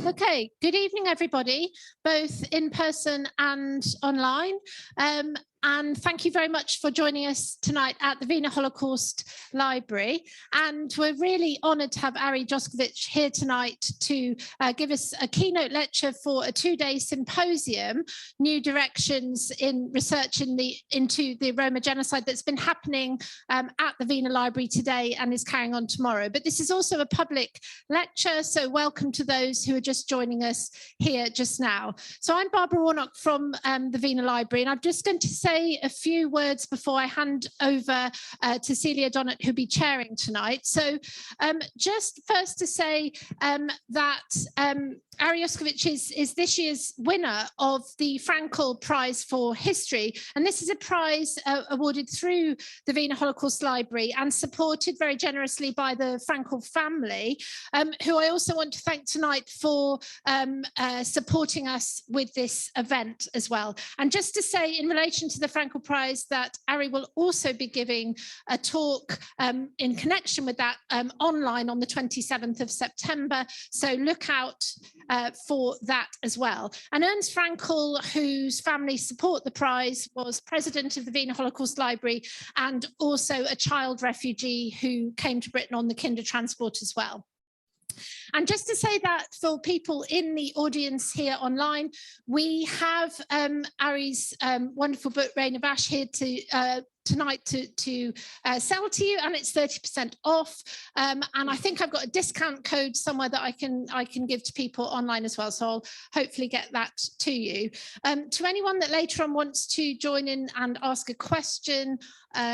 Okay, good evening, everybody, both in person and online. And thank you very much for joining us tonight at the Wiener Holocaust Library. And we're really honoured to have Ari Joskowicz here tonight to give us a keynote lecture for a two-day symposium, New Directions in Research into the Roma Genocide, that's been happening at the Wiener Library today and is carrying on tomorrow. But this is also a public lecture, so welcome to those who are just joining us here just now. So I'm Barbara Warnock from the Wiener Library, and I'm just going to say a few words before I hand over to Celia Donnett, who'll be chairing tonight. So just first to say that Ari Joskowicz is this year's winner of the Fraenkel Prize for History, and this is a prize awarded through the Wiener Holocaust Library and supported very generously by the Fraenkel family, who I also want to thank tonight for supporting us with this event as well. And just to say, in relation to the Fraenkel Prize, that Ari will also be giving a talk in connection with that online on the 27th of September, so look out for that as well. And Ernst Fraenkel, whose family support the prize, was president of the Wiener Holocaust Library and also a child refugee who came to Britain on the Kinder transport as well. And just to say that for people in the audience here online, we have Ari's wonderful book, Reign of Ash, here to tonight to sell to you, and it's 30% off. And I think I've got a discount code somewhere that I can give to people online as well. So I'll hopefully get that to you. To anyone that later on wants to join in and ask a question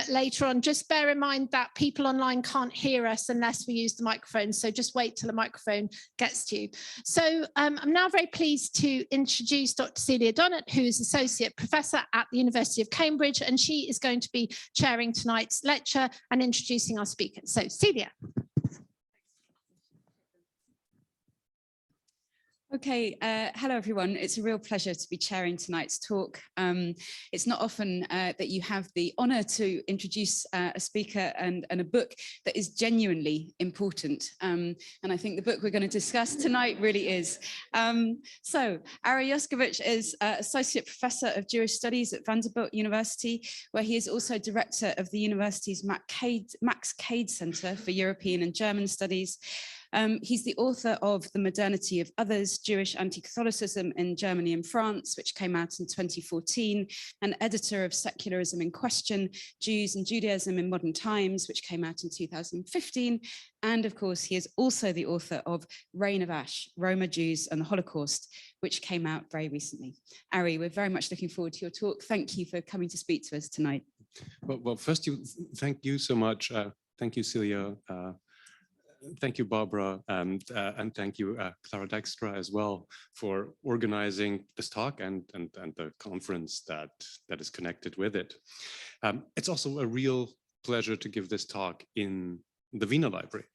later on, just bear in mind that people online can't hear us unless we use the microphone. So just wait till the microphone gets to you. So I'm now very pleased to introduce Dr. Celia Donnett, who is Associate Professor at the University of Cambridge, and she is going to be chairing tonight's lecture and introducing our speakers. So Celia. Okay, hello everyone. It's a real pleasure to be chairing tonight's talk. It's not often that you have the honour to introduce a speaker and a book that is genuinely important. And I think the book we're going to discuss tonight really is. So Ari Joskowicz is Associate Professor of Jewish Studies at Vanderbilt University, where he is also Director of the university's Max Cade Centre for European and German Studies. He's the author of The Modernity of Others, Jewish Anti-Catholicism in Germany and France, which came out in 2014, and editor of Secularism in Question, Jews and Judaism in Modern Times, which came out in 2015. And of course, he is also the author of Reign of Ash, Roma, Jews and the Holocaust, which came out very recently. Ari, we're very much looking forward to your talk. Thank you for coming to speak to us tonight. Well first, thank you so much. Thank you, Celia. Thank you, Barbara, and thank you, Clara Dijkstra, as well, for organizing this talk and the conference that is connected with it. It's also a real pleasure to give this talk in the Wiener Library,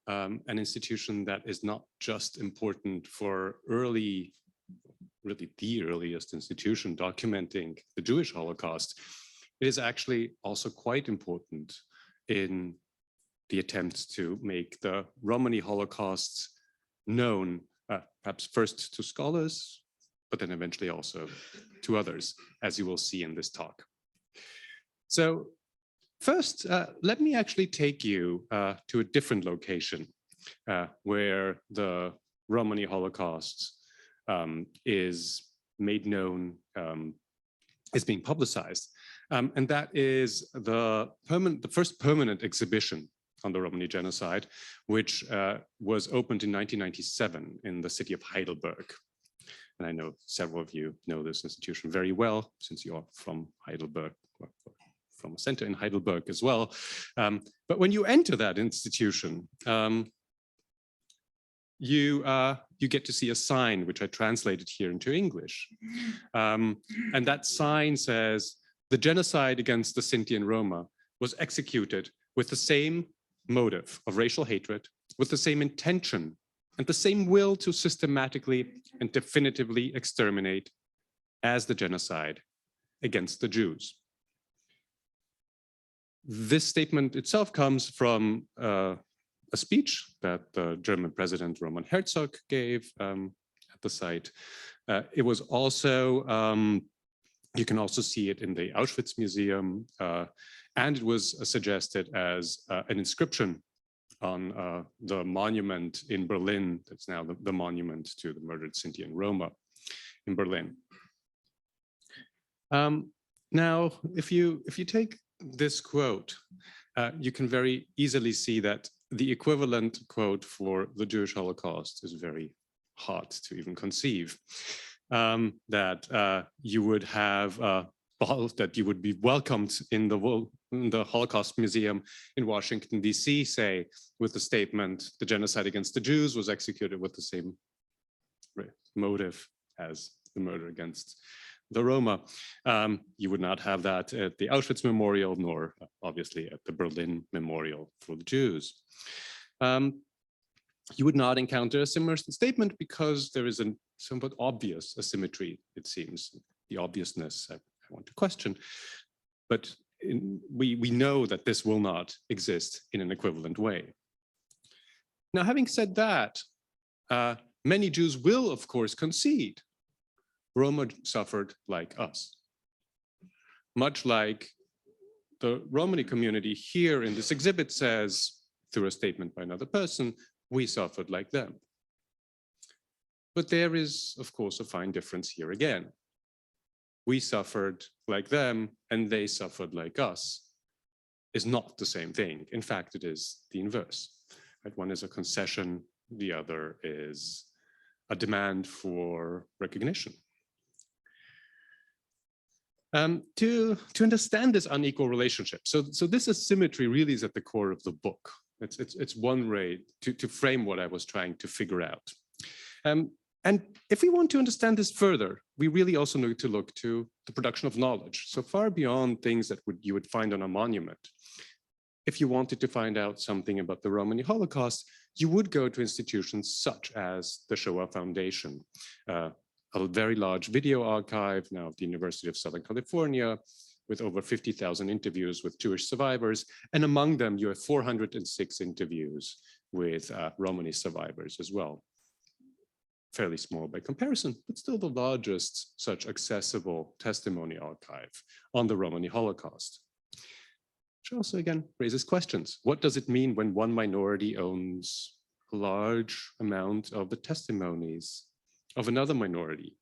an institution that is not just important for really the earliest institution documenting the Jewish Holocaust. It is actually also quite important in the attempts to make the Romani Holocausts known, perhaps first to scholars, but then eventually also to others, as you will see in this talk. So first, let me actually take you to a different location where the Romani Holocaust is made known, is being publicized. And that is the first permanent exhibition on the Romani Genocide, which was opened in 1997 in the city of Heidelberg. And I know several of you know this institution very well, since you're from Heidelberg, or from a center in Heidelberg as well. But when you enter that institution, you get to see a sign, which I translated here into English. And that sign says, "The genocide against the Sinti and Roma was executed with the same motive of racial hatred, with the same intention and the same will to systematically and definitively exterminate as the genocide against the Jews." This statement itself comes from a speech that the German president Roman Herzog gave at the site. It was also, you can also see it in the Auschwitz Museum, and it was suggested as an inscription on the monument in Berlin. That's now the monument to the murdered Sinti and Roma in Berlin. Now, if you take this quote, you can very easily see that the equivalent quote for the Jewish Holocaust is very hard to even conceive. That you would have that you would be welcomed in the Holocaust Museum in Washington, D.C., say, with the statement, the genocide against the Jews was executed with the same motive as the murder against the Roma. You would not have that at the Auschwitz Memorial, nor obviously at the Berlin Memorial for the Jews. You would not encounter a similar statement because there is a somewhat obvious asymmetry, it seems. The obviousness I want to question, but we know that this will not exist in an equivalent way. Now, having said that, many Jews will, of course, concede Roma suffered like us. Much like the Romani community here in this exhibit says, through a statement by another person, we suffered like them. But there is, of course, a fine difference here again. We suffered like them and they suffered like us is not the same thing. In fact, it is the inverse. Right? One is a concession, the other is a demand for recognition. To understand this unequal relationship, so this asymmetry really is at the core of the book. It's one way to frame what I was trying to figure out. And if we want to understand this further, we really also need to look to the production of knowledge. So far beyond things that you would find on a monument. If you wanted to find out something about the Romani Holocaust, you would go to institutions such as the Shoah Foundation, a very large video archive now at the University of Southern California, with over 50,000 interviews with Jewish survivors. And among them, you have 406 interviews with Romani survivors as well. Fairly small by comparison, but still the largest such accessible testimony archive on the Romani Holocaust. Which also, again, raises questions. What does it mean when one minority owns a large amount of the testimonies of another minority?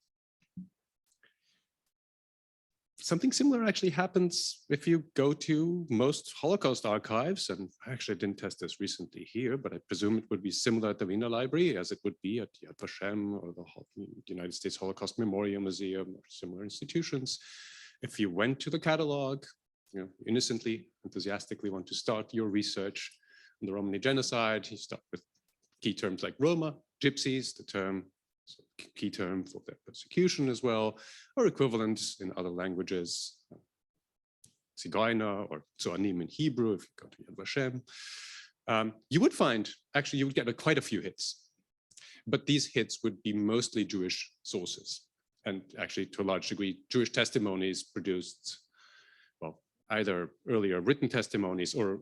Something similar actually happens if you go to most Holocaust archives, and I actually didn't test this recently here, but I presume it would be similar at the Wiener Library as it would be at Yad Vashem or the United States Holocaust Memorial Museum or similar institutions. If you went to the catalog, innocently, enthusiastically want to start your research on the Romani Genocide, you start with key terms like Roma, Gypsies, the term, key term for their persecution as well, or equivalents in other languages, Zigeuner or Zoanim in Hebrew, if you go to Yad Vashem. You would find, actually, you would get quite a few hits, but these hits would be mostly Jewish sources. And actually, to a large degree, Jewish testimonies produced, well, either earlier written testimonies or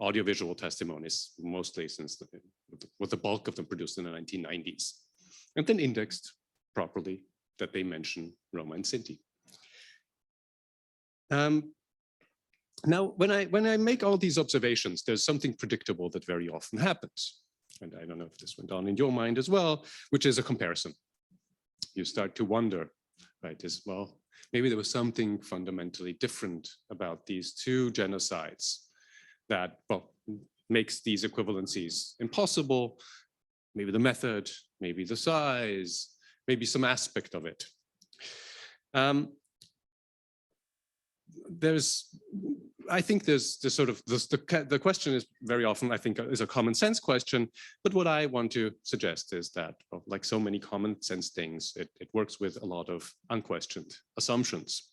audiovisual testimonies, mostly since with the bulk of them produced in the 1990s. And then indexed properly that they mention Roma and Sinti. Now, when I make all these observations, there's something predictable that very often happens. And I don't know if this went on in your mind as well, which is a comparison. You start to wonder, right, well, maybe there was something fundamentally different about these two genocides that, well, makes these equivalencies impossible. Maybe the method, maybe the size, maybe some aspect of it. I think there's sort of, the question is very often, I think, is a common sense question, but what I want to suggest is that, well, like so many common sense things, it works with a lot of unquestioned assumptions.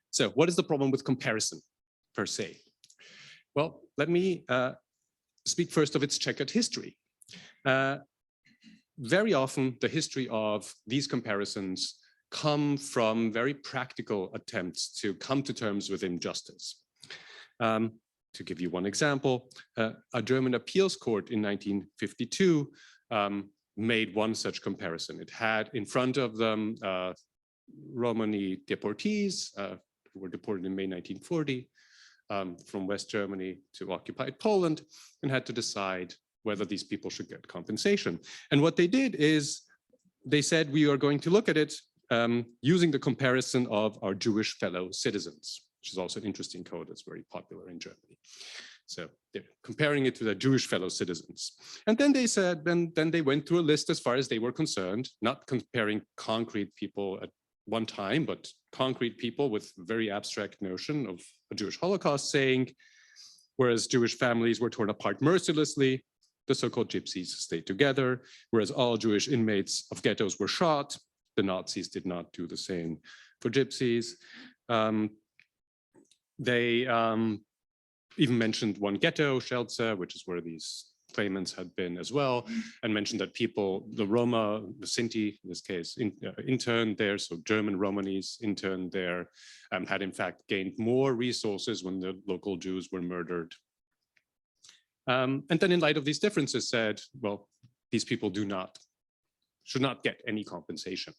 So what is the problem with comparison per se? Well, let me speak first of its checkered history. Very often, the history of these comparisons come from very practical attempts to come to terms with injustice. To give you one example, a German appeals court in 1952 made one such comparison. It had in front of them Romani deportees who were deported in May 1940 from West Germany to occupied Poland, and had to decide whether these people should get compensation. And what they did is they said, we are going to look at it using the comparison of our Jewish fellow citizens, which is also an interesting code that's very popular in Germany. So they're comparing it to their Jewish fellow citizens. And then they said, then they went through a list as far as they were concerned, not comparing concrete people at one time, but concrete people with very abstract notion of a Jewish Holocaust, saying, whereas Jewish families were torn apart mercilessly, the so-called gypsies stayed together, whereas all Jewish inmates of ghettos were shot, the Nazis did not do the same for gypsies. They even mentioned one ghetto, Shelze, which is where these claimants had been as well, and mentioned that people, the Roma, the Sinti in this case, interned there, so German Romanis interned there, had in fact gained more resources when the local Jews were murdered. And then in light of these differences said, well, these people should not get any compensation.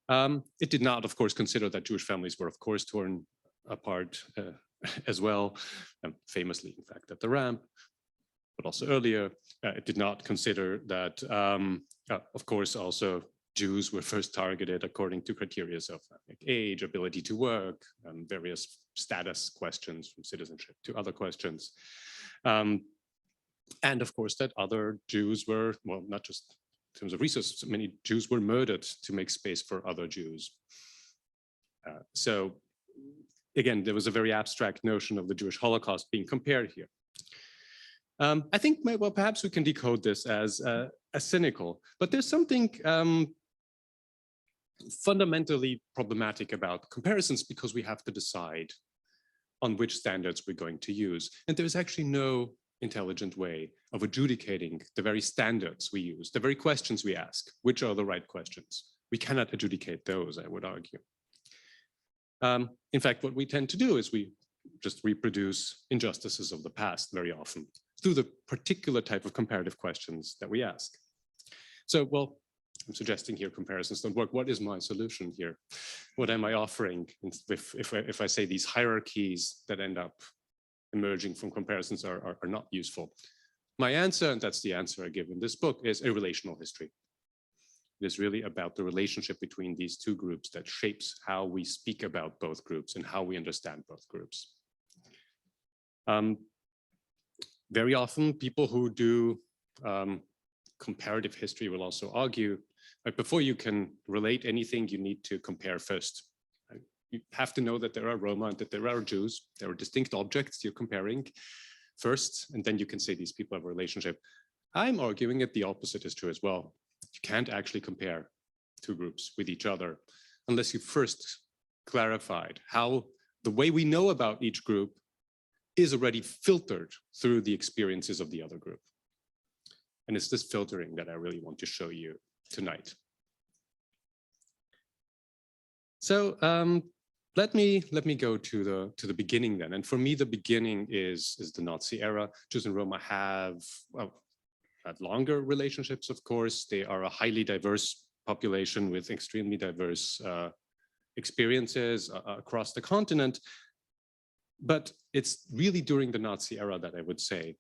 It did not, of course, consider that Jewish families were, of course, torn apart as well, famously, in fact, at the ramp, but also earlier. It did not consider that, of course, also Jews were first targeted according to criteria of age, ability to work, various status questions from citizenship to other questions. And of course, that other Jews were, well, not just in terms of resources, many Jews were murdered to make space for other Jews. So again, there was a very abstract notion of the Jewish Holocaust being compared here. I think, well, perhaps we can decode this as cynical, but there's something fundamentally problematic about comparisons because we have to decide on which standards we're going to use. And there's actually no intelligent way of adjudicating the very standards we use, the very questions we ask, which are the right questions. We cannot adjudicate those, I would argue. In fact, what we tend to do is we just reproduce injustices of the past very often through the particular type of comparative questions that we ask. So, well, I'm suggesting here comparisons don't work. What is my solution here? What am I offering if I say these hierarchies that end up emerging from comparisons are not useful? My answer, and that's the answer I give in this book, is a relational history. It is really about the relationship between these two groups that shapes how we speak about both groups and how we understand both groups. Very often, people who do comparative history will also argue, like, before you can relate anything, you need to compare first. You have to know that there are Roma and that there are Jews. There are distinct objects you're comparing first, and then you can say these people have a relationship. I'm arguing that the opposite is true as well. You can't actually compare two groups with each other unless you first clarified how the way we know about each group is already filtered through the experiences of the other group. And it's this filtering that I really want to show you tonight. So let me go to the beginning then. And for me, the beginning is the Nazi era. Jews and Roma have, well, had longer relationships, of course. They are a highly diverse population with extremely diverse experiences across the continent. But it's really during the Nazi era that I would say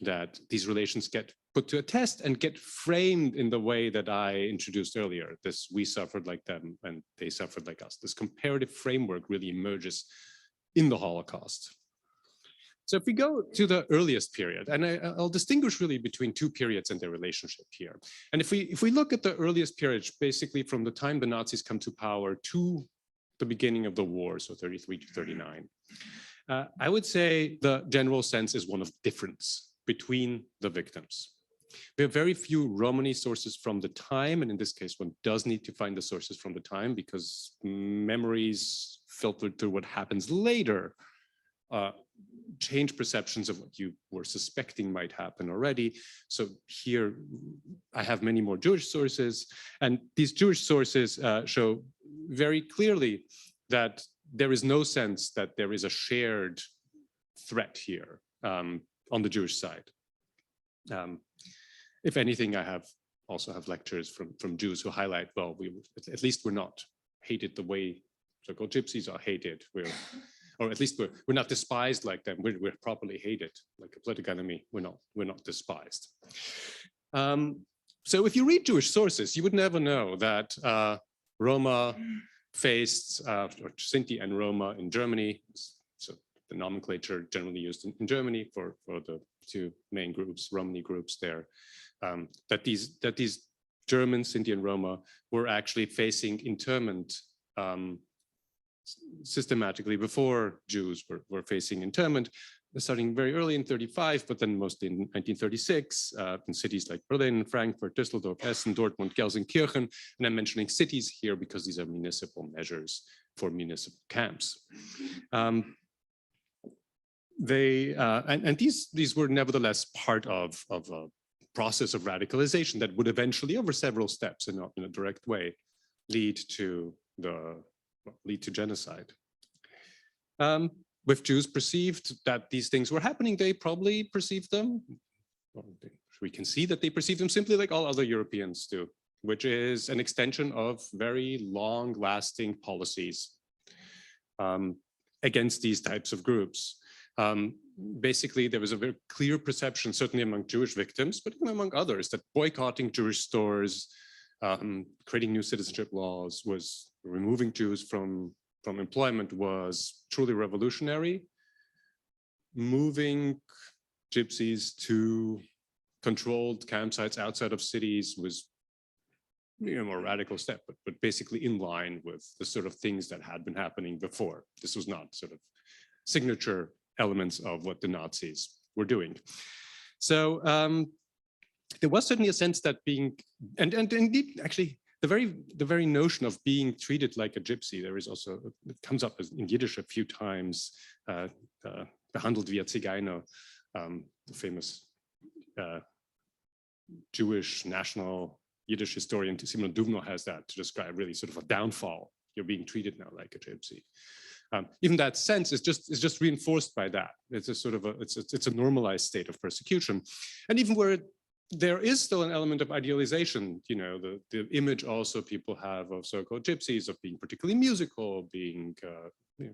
that these relations get put to a test and get framed in the way that I introduced earlier. This we suffered like them and they suffered like us. This comparative framework really emerges in the Holocaust. So if we go to the earliest period, and I'll distinguish really between two periods and their relationship here. And if we look at the earliest period, basically from the time the Nazis come to power to the beginning of the war, so 33 to 39, I would say the general sense is one of difference between the victims. We have very few Romani sources from the time, and in this case, one does need to find the sources from the time because memories filtered through what happens later change perceptions of what you were suspecting might happen already. So here I have many more Jewish sources, and these Jewish sources show very clearly that there is no sense that there is a shared threat here on the Jewish side. If anything, I also have lectures from Jews who highlight, well, at least we're not hated the way so-called gypsies are hated. Or at least we're not despised like them. We're properly hated, like a political enemy. We're not despised. So if you read Jewish sources, you would never know that Roma faced, or Sinti and Roma in Germany, so the nomenclature generally used in Germany for the two main groups, Romani groups there, that these German Sinti and Roma were actually facing internment systematically before Jews were facing internment, starting very early in 1935, but then mostly in 1936 in cities like Berlin, Frankfurt, Düsseldorf, Essen, Dortmund, Gelsenkirchen. And I'm mentioning cities here because these are municipal measures for municipal camps. These were nevertheless part of a process of radicalization that would eventually, over several steps and not in a direct way, lead to genocide. If Jews perceived that these things were happening, they probably perceived them, we can see that they perceive them simply like all other Europeans do, which is an extension of very long-lasting policies against these types of groups. Basically, there was a very clear perception, certainly among Jewish victims, but even among others, that boycotting Jewish stores, creating new citizenship laws, was removing Jews from employment was truly revolutionary. Moving gypsies to controlled campsites outside of cities was a more radical step, but basically in line with the sort of things that had been happening before. This was not sort of signature elements of what the Nazis were doing. So there was certainly a sense that being, and indeed, actually, the very notion of being treated like a gypsy, there is also, it comes up in Yiddish a few times, behandelt wie Zigeuner, the famous Jewish national Yiddish historian Simon Duvno has that to describe really sort of a downfall. You're being treated now like a gypsy. Even that sense is just reinforced by that. It's a sort of it's a normalized state of persecution, and even where there is still an element of idealization, the image also people have of so-called gypsies of being particularly musical, being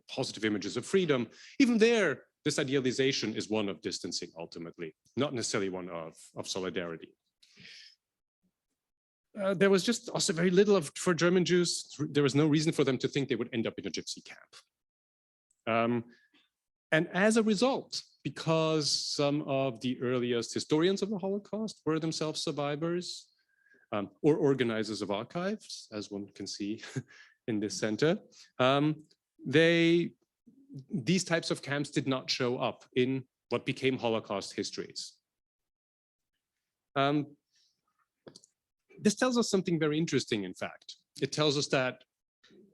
positive images of freedom. Even there, this idealization is one of distancing ultimately, not necessarily one of solidarity. There was just also very little for German Jews. There was no reason for them to think they would end up in a gypsy camp. And as a result, because some of the earliest historians of the Holocaust were themselves survivors or organizers of archives, as one can see in this center, these types of camps did not show up in what became Holocaust histories. This tells us something very interesting, in fact. It tells us that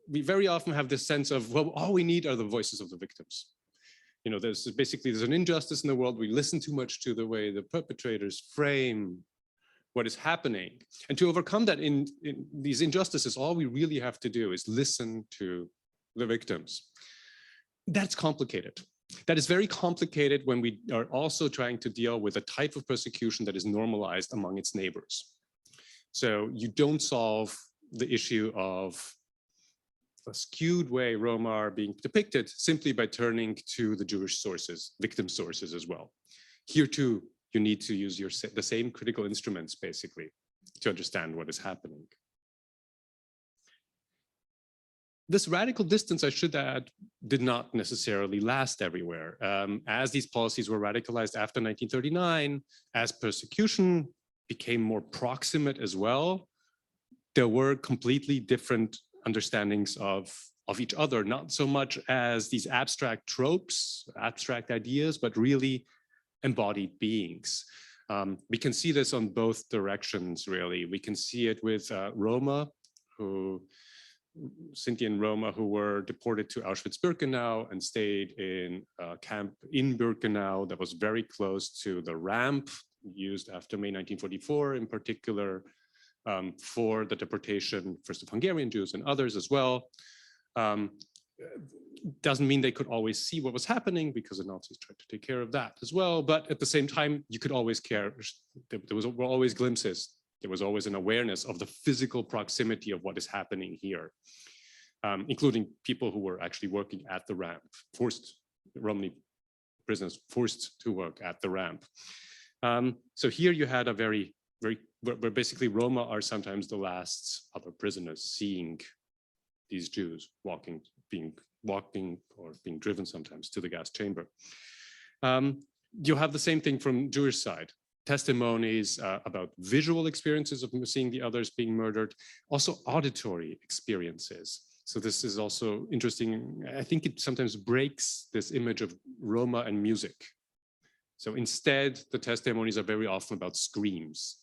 we very often have this sense of, well, all we need are the voices of the victims. There's an injustice in the world. We listen too much to the way the perpetrators frame what is happening. And to overcome that in these injustices, all we really have to do is listen to the victims. That's complicated. That is very complicated when we are also trying to deal with a type of persecution that is normalized among its neighbors. So you don't solve the issue of a skewed way Roma are being depicted simply by turning to the Jewish sources, victim sources as well. Here too, you need to use the same critical instruments basically to understand what is happening. This radical distance, I should add, did not necessarily last everywhere. As these policies were radicalized after 1939, as persecution became more proximate as well, there were completely different understandings of each other, not so much as these abstract tropes, abstract ideas, but really embodied beings. We can see this on both directions, really. We can see it with Roma, Sinti and Roma who were deported to Auschwitz-Birkenau and stayed in a camp in Birkenau that was very close to the ramp used after May 1944, in particular, for the deportation, first of Hungarian Jews and others as well. Doesn't mean they could always see what was happening, because the Nazis tried to take care of that as well. But at the same time, you could always care. Were always glimpses. There was always an awareness of the physical proximity of what is happening here, including people who were actually working at the ramp, Romani prisoners forced to work at the ramp. So here you had a where basically Roma are sometimes the last other prisoners seeing these Jews being driven sometimes to the gas chamber. You have the same thing from Jewish side. Testimonies about visual experiences of seeing the others being murdered, also auditory experiences. So this is also interesting. I think it sometimes breaks this image of Roma and music. So instead, the testimonies are very often about screams.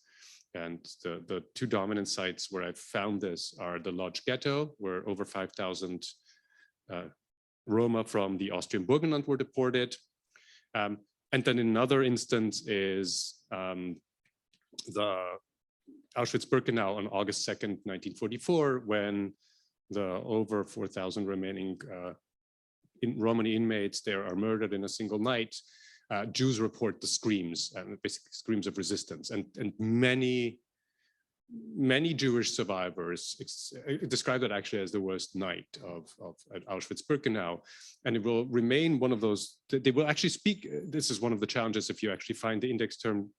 And the two dominant sites where I've found this are the Lodz ghetto, where over 5,000 Roma from the Austrian Burgenland were deported. And then another instance is the Auschwitz-Birkenau on August 2nd, 1944, when the over 4,000 remaining Romani inmates there are murdered in a single night. Jews report the screams, basically screams of resistance, and many Jewish survivors describe that actually as the worst night of Auschwitz-Birkenau, and it will remain one of those. They will actually speak. This is one of the challenges if you actually find the index term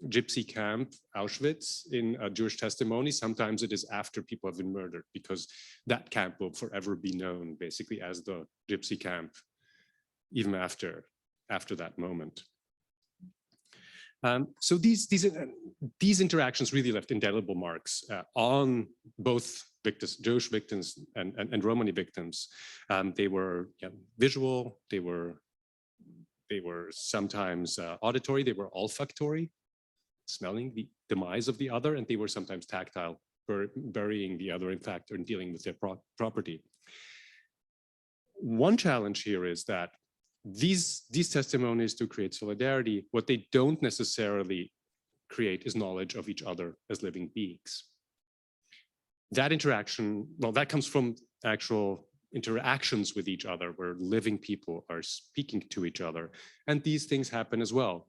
gypsy camp Auschwitz in a Jewish testimony. Sometimes it is after people have been murdered, because that camp will forever be known basically as the gypsy camp, even after that moment. So these interactions really left indelible marks on both victims, Jewish victims and Romani victims. They were visual, they were sometimes auditory, they were olfactory, smelling the demise of the other, and they were sometimes tactile, burying the other, in fact, or dealing with their property. One challenge here is that these testimonies to create solidarity, what they don't necessarily create is knowledge of each other as living beings. That interaction, well, that comes from actual interactions with each other, where living people are speaking to each other, and these things happen as well.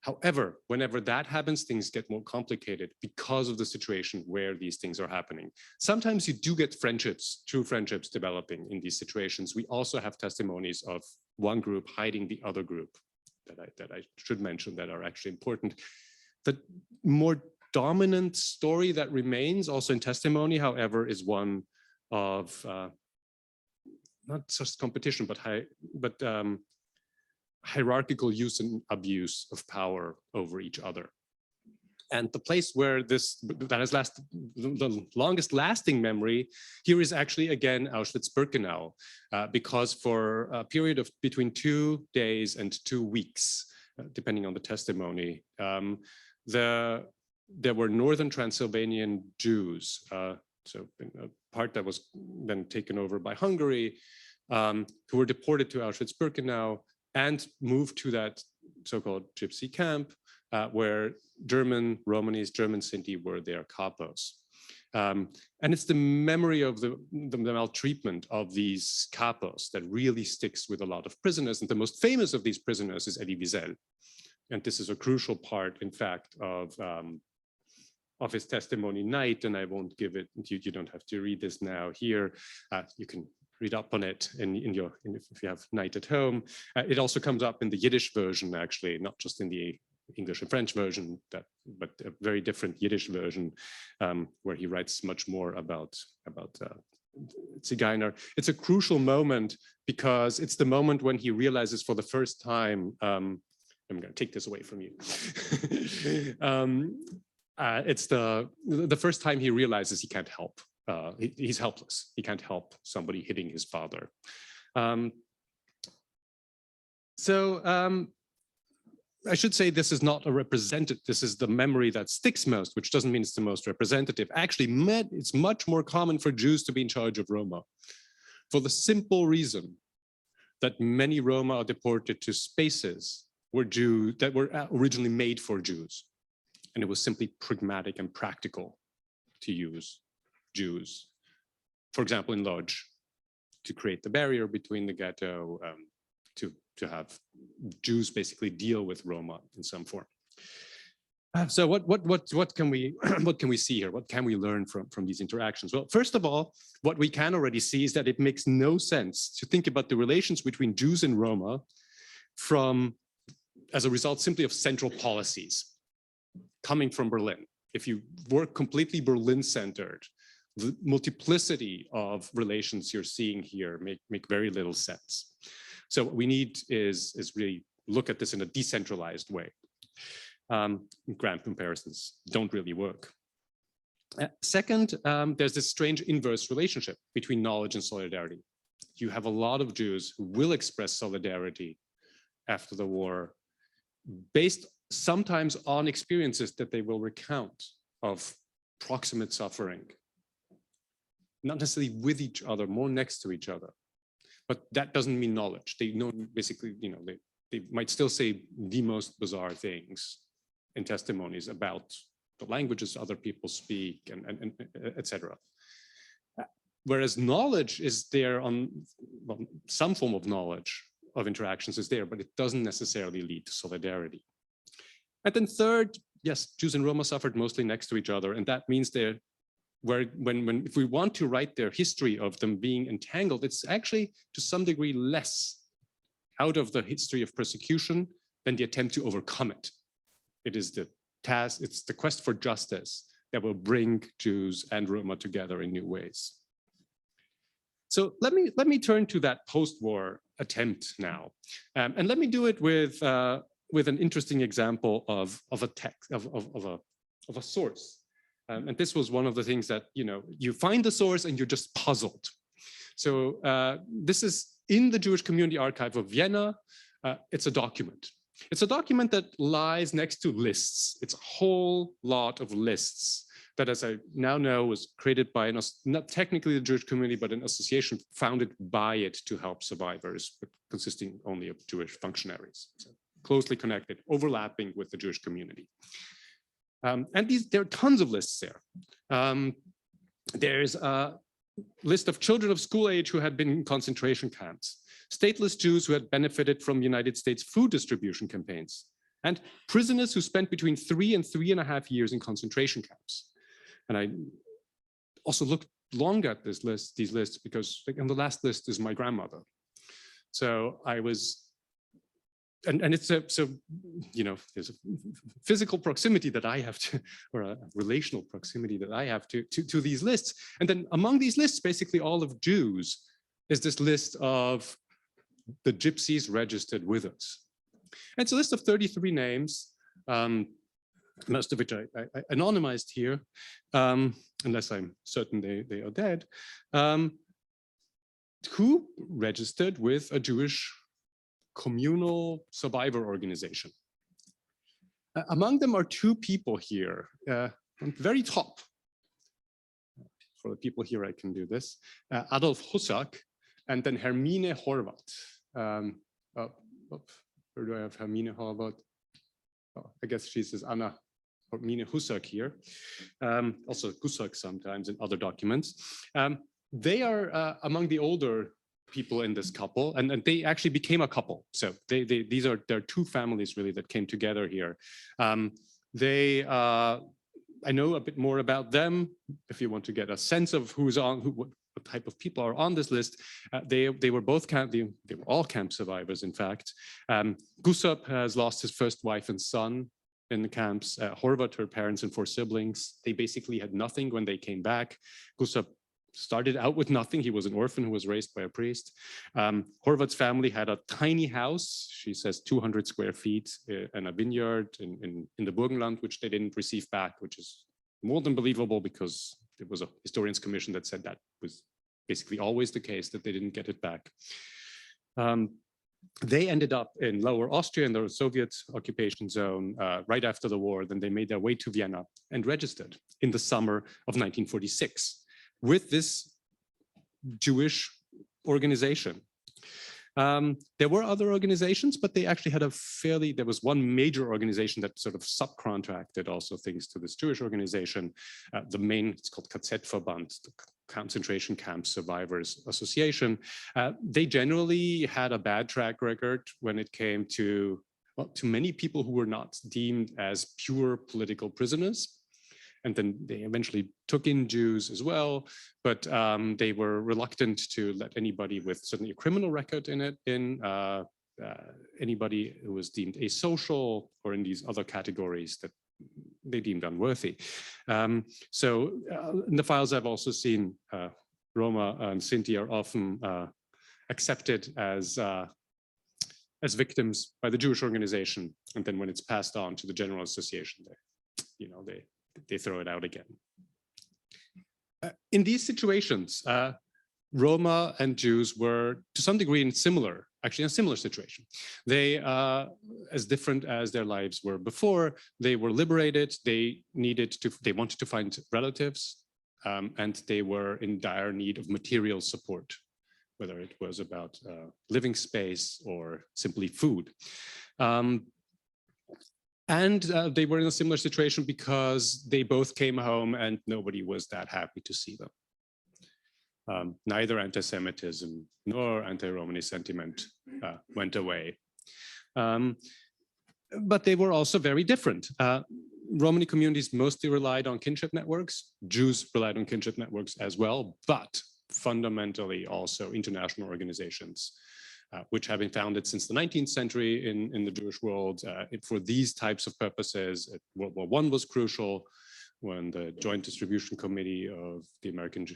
However, whenever that happens, things get more complicated because of the situation where these things are happening. Sometimes you do get friendships, true friendships developing in these situations. We also have testimonies of one group hiding the other group that I should mention that are actually important. The more dominant story that remains also in testimony, however, is one of not just competition, but hierarchical use and abuse of power over each other. And the place where that has the longest lasting memory here is actually, again, Auschwitz-Birkenau, because for a period of between 2 days and 2 weeks, depending on the testimony, there were northern Transylvanian Jews, so a part that was then taken over by Hungary, who were deported to Auschwitz-Birkenau and moved to that so-called gypsy camp, where German Romanis, German Sinti were their capos. And it's the memory of the maltreatment of these capos that really sticks with a lot of prisoners. And the most famous of these prisoners is Elie Wiesel. And this is a crucial part, in fact, of his testimony night. And I won't give it, you don't have to read this now here. You can read up on it if you have night at home. It also comes up in the Yiddish version, actually, not just in the English and French version, but a very different Yiddish version, where he writes much more about Zigeuner. It's a crucial moment because it's the moment when he realizes for the first time, I'm going to take this away from you. It's the first time he realizes he can't help. He's helpless. He can't help somebody hitting his father. I should say this is not a representative. This is the memory that sticks most, which doesn't mean it's the most representative. Actually, it's much more common for Jews to be in charge of Roma, for the simple reason that many Roma are deported to spaces that were originally made for Jews, and it was simply pragmatic and practical to use Jews. For example, in Lodz, to create the barrier between the ghetto, to have Jews basically deal with Roma in some form. So what can we what can we see here? What can we learn from these interactions? Well, first of all, what we can already see is that it makes no sense to think about the relations between Jews and Roma as a result simply of central policies coming from Berlin. If you work completely Berlin-centered, the multiplicity of relations you're seeing here make very little sense. So what we need is really look at this in a decentralized way. Grand comparisons don't really work. Second, there's this strange inverse relationship between knowledge and solidarity. You have a lot of Jews who will express solidarity after the war, based sometimes on experiences that they will recount of proximate suffering, not necessarily with each other, more next to each other. But that doesn't mean knowledge. They know basically, you know, they might still say the most bizarre things in testimonies about the languages other people speak and etc. Whereas knowledge is there on, well, some form of knowledge of interactions is there, but it doesn't necessarily lead to solidarity. And then third, yes, Jews and Roma suffered mostly next to each other, and that means if we want to write their history of them being entangled, it's actually to some degree less out of the history of persecution than the attempt to overcome it. It is the task, it's the quest for justice that will bring Jews and Roma together in new ways. So let me turn to that post-war attempt now, and let me do it with an interesting example of a text of a source. And this was one of the things that, you know, you find the source and you're just puzzled. So this is in the Jewish Community Archive of Vienna. It's a document. It's a document that lies next to lists. It's a whole lot of lists that, as I now know, was created by not technically the Jewish community, but an association founded by it to help survivors, but consisting only of Jewish functionaries. So closely connected, overlapping with the Jewish community. And there are tons of lists there. There's a list of children of school age who had been in concentration camps, stateless Jews who had benefited from United States food distribution campaigns, and prisoners who spent between 3 and 3.5 years in concentration camps. And I also looked long at these lists because on the last list is my grandmother. So I was, and it's so, you know, there's a physical proximity that I have to, or a relational proximity that I have to these lists. And then among these lists, basically all of Jews, is this list of the gypsies registered with us. And it's a list of 33 names, most of which I anonymized here, unless I'm certain they are dead, who registered with a Jewish communal survivor organization. Among them are two people here, on the very top. For the people here, I can do this. Adolf Husak, and then Hermine Horvath. Where do I have Hermine Horvath? Oh, I guess she says Anna Hermine Husak here. Also Gusak sometimes in other documents. They are among the older people in this couple, and they actually became a couple. So there are two families really that came together here. I know a bit more about them if you want to get a sense of who's on, what type of people are on this list. They were all camp survivors, in fact. Gusak has lost his first wife and son in the camps. Horvath, her parents and 4 siblings. They basically had nothing when they came back. Gusak started out with nothing. He was an orphan who was raised by a priest. Horvath's family had a tiny house, she says 200 square feet, and a vineyard in the Burgenland, which they didn't receive back, which is more than believable because there was a historians commission that said that was basically always the case, that they didn't get it back. They ended up in Lower Austria in the Soviet occupation zone right after the war. Then they made their way to Vienna and registered in the summer of 1946. With this Jewish organization. There were other organizations, but they actually had there was one major organization that sort of subcontracted also things to this Jewish organization. The main, it's called KZ-Verband, the Concentration Camp Survivors Association. They generally had a bad track record when it came to, well, to many people who were not deemed as pure political prisoners. And then they eventually took in Jews as well, but they were reluctant to let anybody with certainly a criminal record in it anybody who was deemed asocial or in these other categories that they deemed unworthy. So in the files I've also seen, Roma and Sinti are often accepted as victims by the Jewish organization, and then when it's passed on to the General Association, they throw it out again. In these situations, Roma and Jews were to some degree in a similar situation. They, as different as their lives were before, they were liberated, they wanted to find relatives, and they were in dire need of material support, whether it was about living space or simply food. And they were in a similar situation because they both came home and nobody was that happy to see them. Neither anti-Semitism nor anti-Romani sentiment went away. But they were also very different. Romani communities mostly relied on kinship networks. Jews relied on kinship networks as well, but fundamentally also international organizations, which have been founded since the 19th century in the Jewish world for these types of purposes. World War I was crucial when the Joint Distribution Committee of the American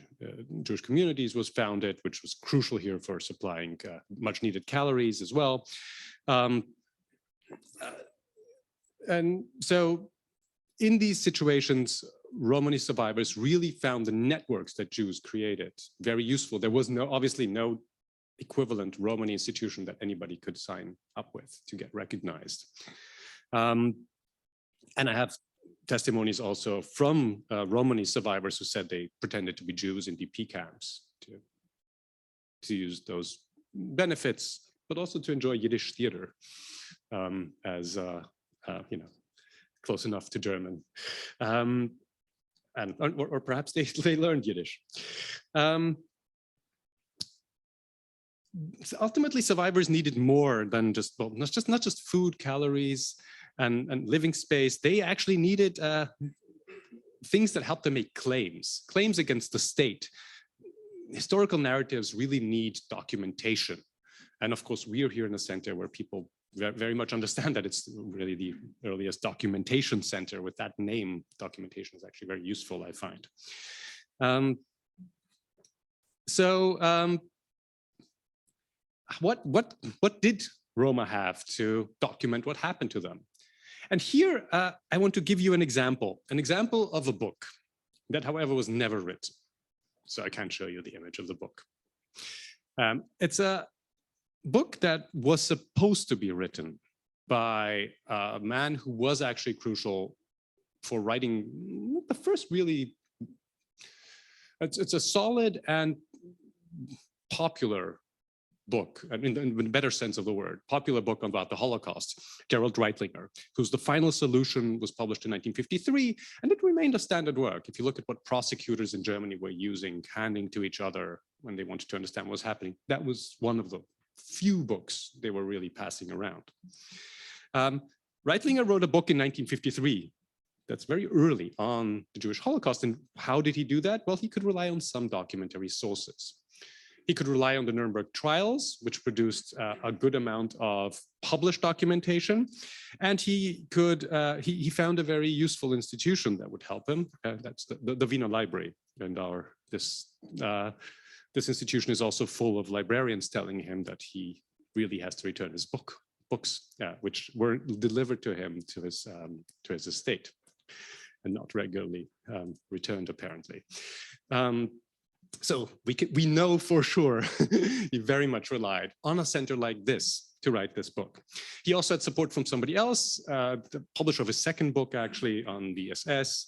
Jewish Communities was founded, which was crucial here for supplying much needed calories as well. And so in these situations, Romani survivors really found the networks that Jews created very useful. There was obviously no equivalent Romani institution that anybody could sign up with to get recognized. And I have testimonies also from Romani survivors who said they pretended to be Jews in DP camps to use those benefits, but also to enjoy Yiddish theater as close enough to German, or perhaps they learned Yiddish. So ultimately, survivors needed more than just, well, not just food, calories, and living space. They actually needed things that help them make claims against the state. Historical narratives really need documentation. And of course, we are here in a center where people very much understand that it's really the earliest documentation center. With that name, documentation is actually very useful, I find. What did Roma have to document what happened to them? And here, I want to give you an example of a book that, however, was never written. So I can't show you the image of the book. It's a book that was supposed to be written by a man who was actually crucial for writing the first really, it's a solid and popular book, I mean, in the better sense of the word, popular book about the Holocaust, Gerald Reitlinger, whose The Final Solution was published in 1953, and it remained a standard work. If you look at what prosecutors in Germany were using, handing to each other when they wanted to understand what was happening, that was one of the few books they were really passing around. Reitlinger wrote a book in 1953 that's very early on the Jewish Holocaust. And how did he do that? Well, he could rely on some documentary sources. He could rely on the Nuremberg trials, which produced a good amount of published documentation. And he found a very useful institution that would help him. That's the Wiener Library. And this institution is also full of librarians telling him that he really has to return his books, which were delivered to him to his estate and not regularly returned, apparently. So we know for sure he very much relied on a center like this to write this book. He also had support from somebody else, the publisher of his second book actually on the SS,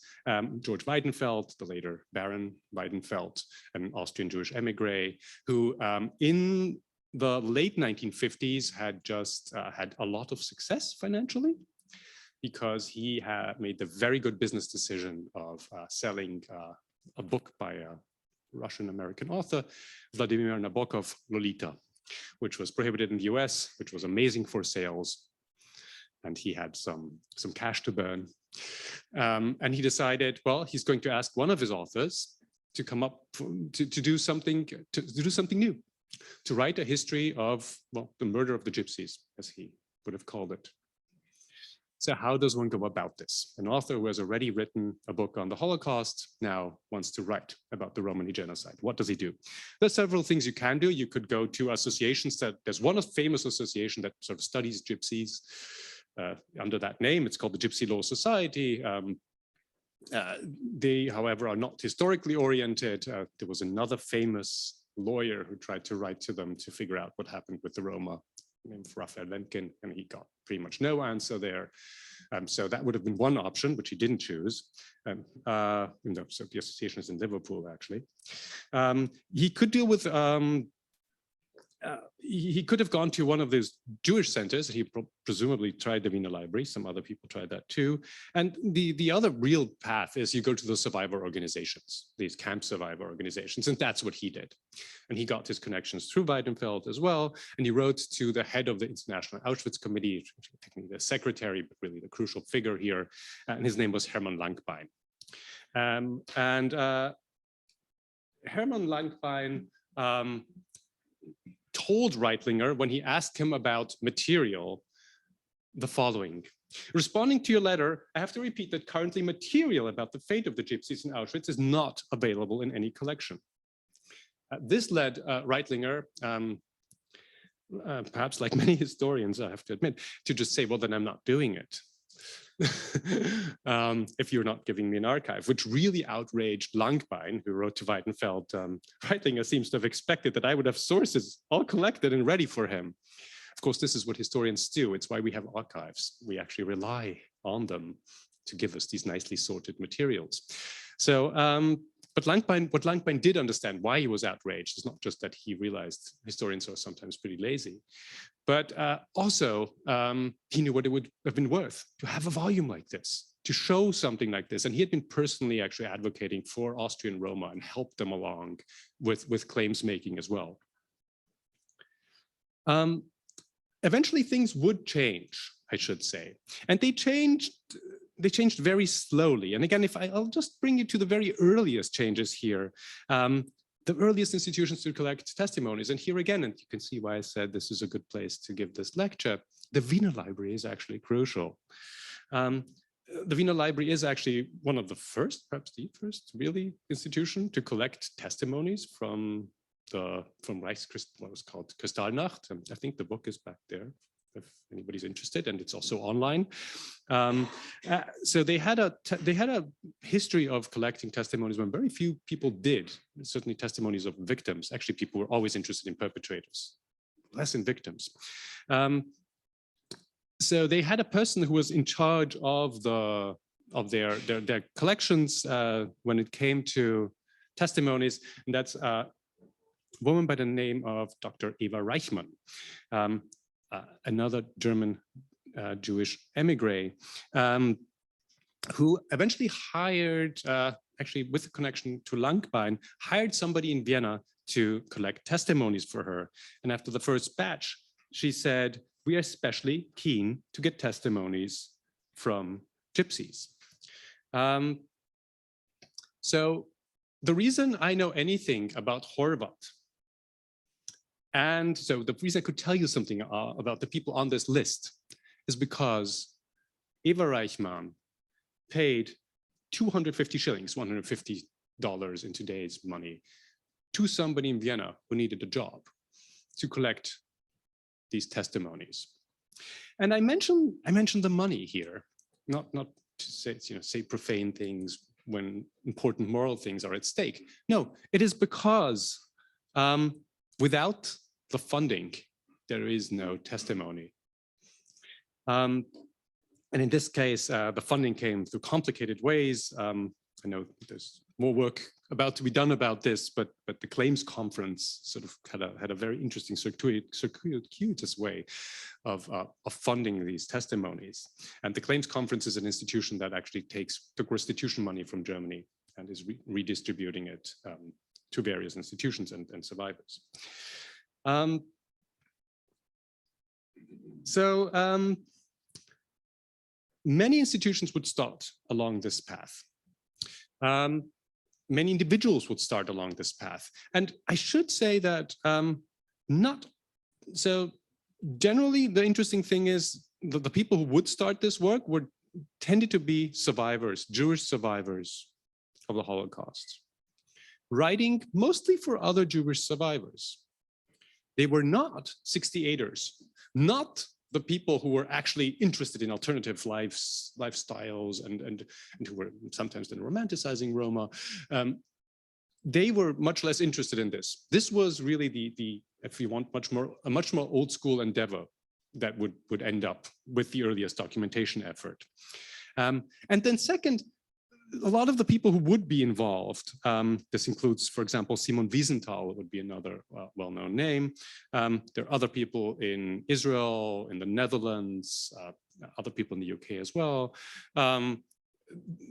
George Weidenfeld, the later Baron Weidenfeld, an Austrian Jewish emigre, who in the late 1950s had just had a lot of success financially, because he had made the very good business decision of selling a book by Russian-American author, Vladimir Nabokov, Lolita, which was prohibited in the US, which was amazing for sales. And he had some cash to burn. And he decided, well, he's going to ask one of his authors to come up to do something new, to write a history of, well, the murder of the gypsies, as he would have called it. So how does one go about this? An author who has already written a book on the Holocaust now wants to write about the Romani genocide. What does he do? There's several things you can do. You could go to associations there's one famous association that sort of studies gypsies under that name. It's called the Gypsy Law Society. They, however, are not historically oriented. There was another famous lawyer who tried to write to them to figure out what happened with the Roma, named Raphael Lemkin, and he got pretty much no answer there. So that would have been one option, which he didn't choose. So the association is in Liverpool, actually. He could deal with he could have gone to one of those Jewish centers. He presumably tried the Wiener Library. Some other people tried that too. And the other real path is you go to the survivor organizations, these camp survivor organizations, and that's what he did. And he got his connections through Weidenfeld as well. And he wrote to the head of the International Auschwitz Committee, technically the secretary, but really the crucial figure here. And his name was Hermann Langbein. Hermann Langbein told Reitlinger, when he asked him about material, the following: responding to your letter, I have to repeat that currently material about the fate of the gypsies in Auschwitz is not available in any collection. This led Reitlinger, perhaps like many historians, I have to admit, to just say, well, then I'm not doing it. If you're not giving me an archive, which really outraged Langbein, who wrote to Weidenfeld. Reitlinger seems to have expected that I would have sources all collected and ready for him. Of course, this is what historians do. It's why we have archives. We actually rely on them to give us these nicely sorted materials. So, but what Langbein did understand why he was outraged is not just that he realized historians are sometimes pretty lazy, but also he knew what it would have been worth to have a volume like this, to show something like this. And he had been personally actually advocating for Austrian Roma and helped them along with claims making as well. Eventually things would change, I should say. And they changed very slowly. And again, I'll just bring you to the very earliest changes here. The earliest institutions to collect testimonies. And here again, and you can see why I said this is a good place to give this lecture, the Wiener Library is actually crucial. The Wiener Library is actually one of the first, perhaps the first really institution to collect testimonies from what was called Kristallnacht. I think the book is back there, if anybody's interested, and it's also online. So they had a history of collecting testimonies when very few people did. Certainly testimonies of victims. Actually, people were always interested in perpetrators, less in victims. So they had a person who was in charge of their collections when it came to testimonies, and that's a woman by the name of Dr. Eva Reichmann. Another German Jewish emigre, who eventually hired, actually with a connection to Langbein, hired somebody in Vienna to collect testimonies for her. And after the first batch, she said, we are especially keen to get testimonies from gypsies. So the reason I know anything about Horvath, and so the reason I could tell you something about the people on this list is because Eva Reichmann paid 250 shillings, $150 in today's money, to somebody in Vienna who needed a job to collect these testimonies. And I mentioned the money here, not to say, say profane things when important moral things are at stake. No, it is because without the funding, there is no testimony. And in this case, the funding came through complicated ways. I know there's more work about to be done about this, but the claims conference sort of had a very interesting circuitous way of funding these testimonies. And the claims conference is an institution that actually took restitution money from Germany and is redistributing it to various institutions and survivors. Many institutions would start along this path. Many individuals would start along this path. And I should say that generally the interesting thing is that the people who would start this work tended to be survivors, Jewish survivors of the Holocaust, writing mostly for other Jewish survivors. They were not 68ers, not the people who were actually interested in alternative lifestyles and who were sometimes then romanticizing Roma. They were much less interested in this. This was really the if you want, a much more old school endeavor that would end up with the earliest documentation effort. And then second, a lot of the people who would be involved, this includes, for example, Simon Wiesenthal would be another well-known name. There are other people in Israel, in the Netherlands, other people in the UK as well.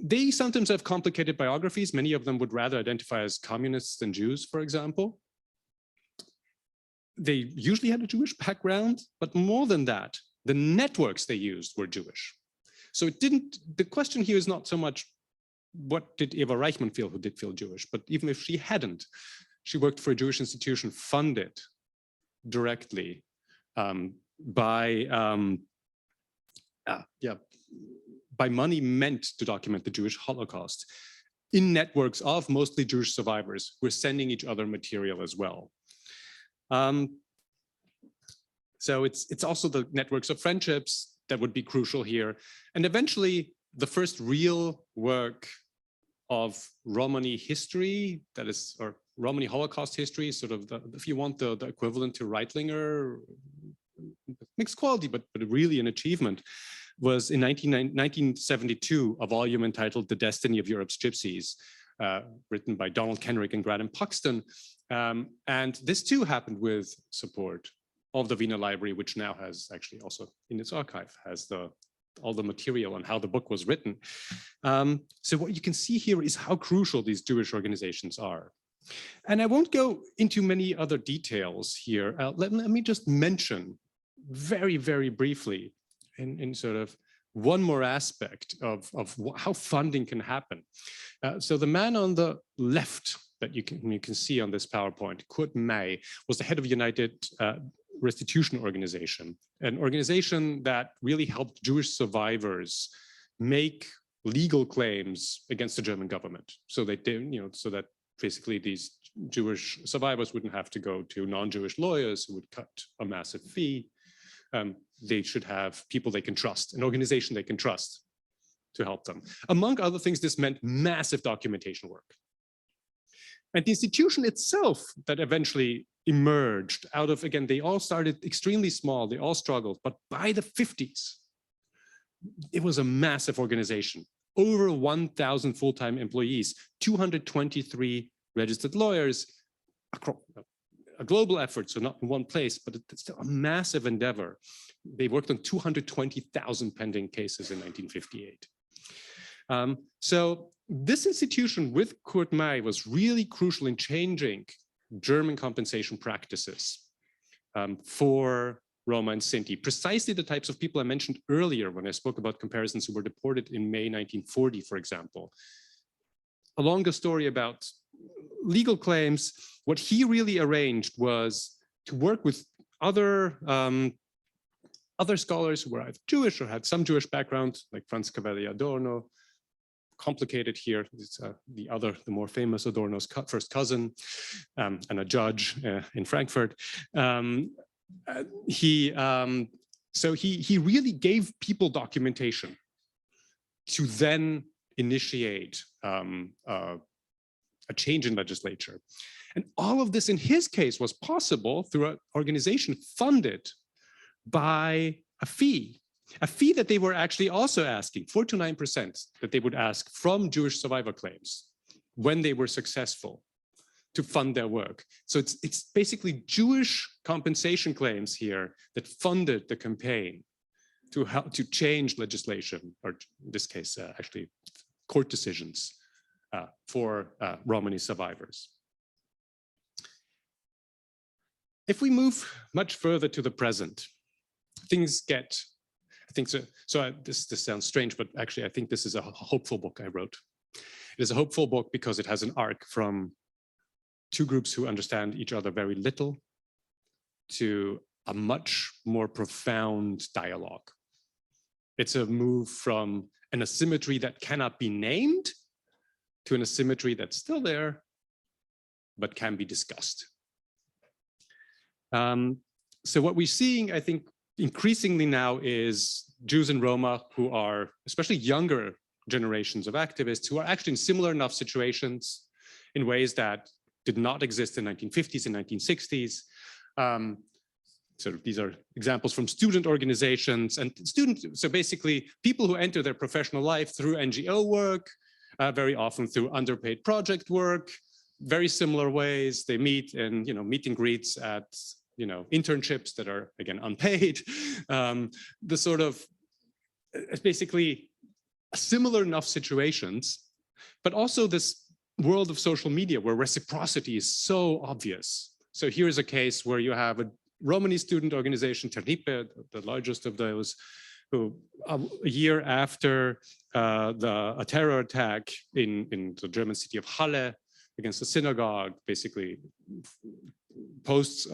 They sometimes have complicated biographies. Many of them would rather identify as communists than Jews, for example. They usually had a Jewish background, but more than that, the networks they used were Jewish. So the question here is not so much what did Eva Reichmann feel, who did feel Jewish, but even if she hadn't, she worked for a Jewish institution funded directly by money meant to document the Jewish Holocaust in networks of mostly Jewish survivors who were sending each other material as well. So it's also the networks of friendships that would be crucial here. And eventually the first real work of Romani history, that is, or Romani Holocaust history, sort of, if you want, the equivalent to Reitlinger, mixed quality, but really an achievement, was in 1972, a volume entitled The Destiny of Europe's Gypsies, written by Donald Kenrick and Graham Puxton. And this too happened with support of the Wiener Library, which now has actually also in its archive has all the material on how the book was written. So what you can see here is how crucial these Jewish organizations are. And I won't go into many other details here. Let me just mention very, very briefly in sort of one more aspect of how funding can happen. So the man on the left that you can see on this PowerPoint, Kurt May, was the head of United Restitution Organization, an organization that really helped Jewish survivors make legal claims against the German government. So they did, so that basically these Jewish survivors wouldn't have to go to non-Jewish lawyers who would cut a massive fee. They should have people they can trust, an organization they can trust to help them. Among other things, this meant massive documentation work. And the institution itself that eventually emerged out of, again, they all started extremely small, they all struggled, but by the 50s, it was a massive organization, over 1,000 full-time employees, 223 registered lawyers, a global effort, so not in one place, but it's still a massive endeavor. They worked on 220,000 pending cases in 1958. So this institution with Kurt May was really crucial in changing German compensation practices for Roma and Sinti, precisely the types of people I mentioned earlier when I spoke about comparisons who were deported in May 1940, for example. A longer story about legal claims, what he really arranged was to work with other scholars who were either Jewish or had some Jewish background, like Franz Cavalier Adorno. Complicated here, it's the more famous Adorno's first cousin and a judge in Frankfurt. So he really gave people documentation to then initiate a change in legislature. And all of this in his case was possible through an organization funded by a fee that they were actually also asking, 4 to 9% that they would ask from Jewish survivor claims when they were successful to fund their work. So it's basically Jewish compensation claims here that funded the campaign to help to change legislation, or in this case, actually court decisions for Romani survivors. If we move much further to the present, things get, I think so this sounds strange, but actually I think this is a hopeful book I wrote. It is a hopeful book because it has an arc from two groups who understand each other very little to a much more profound dialogue. It's a move from an asymmetry that cannot be named to an asymmetry that's still there, but can be discussed. So what we're seeing, I think, increasingly now is Jews and Roma who are, especially younger generations of activists, who are actually in similar enough situations in ways that did not exist in 1950s and 1960s. So these are examples from student organizations and students. So basically people who enter their professional life through NGO work, very often through underpaid project work, very similar ways. They meet in, meet and greets at, internships that are, again, unpaid. The sort of, it's basically similar enough situations, but also this world of social media where reciprocity is so obvious. So here's a case where you have a Romani student organization, Terripe, the largest of those, who a year after a terror attack in the German city of Halle against a synagogue, basically posts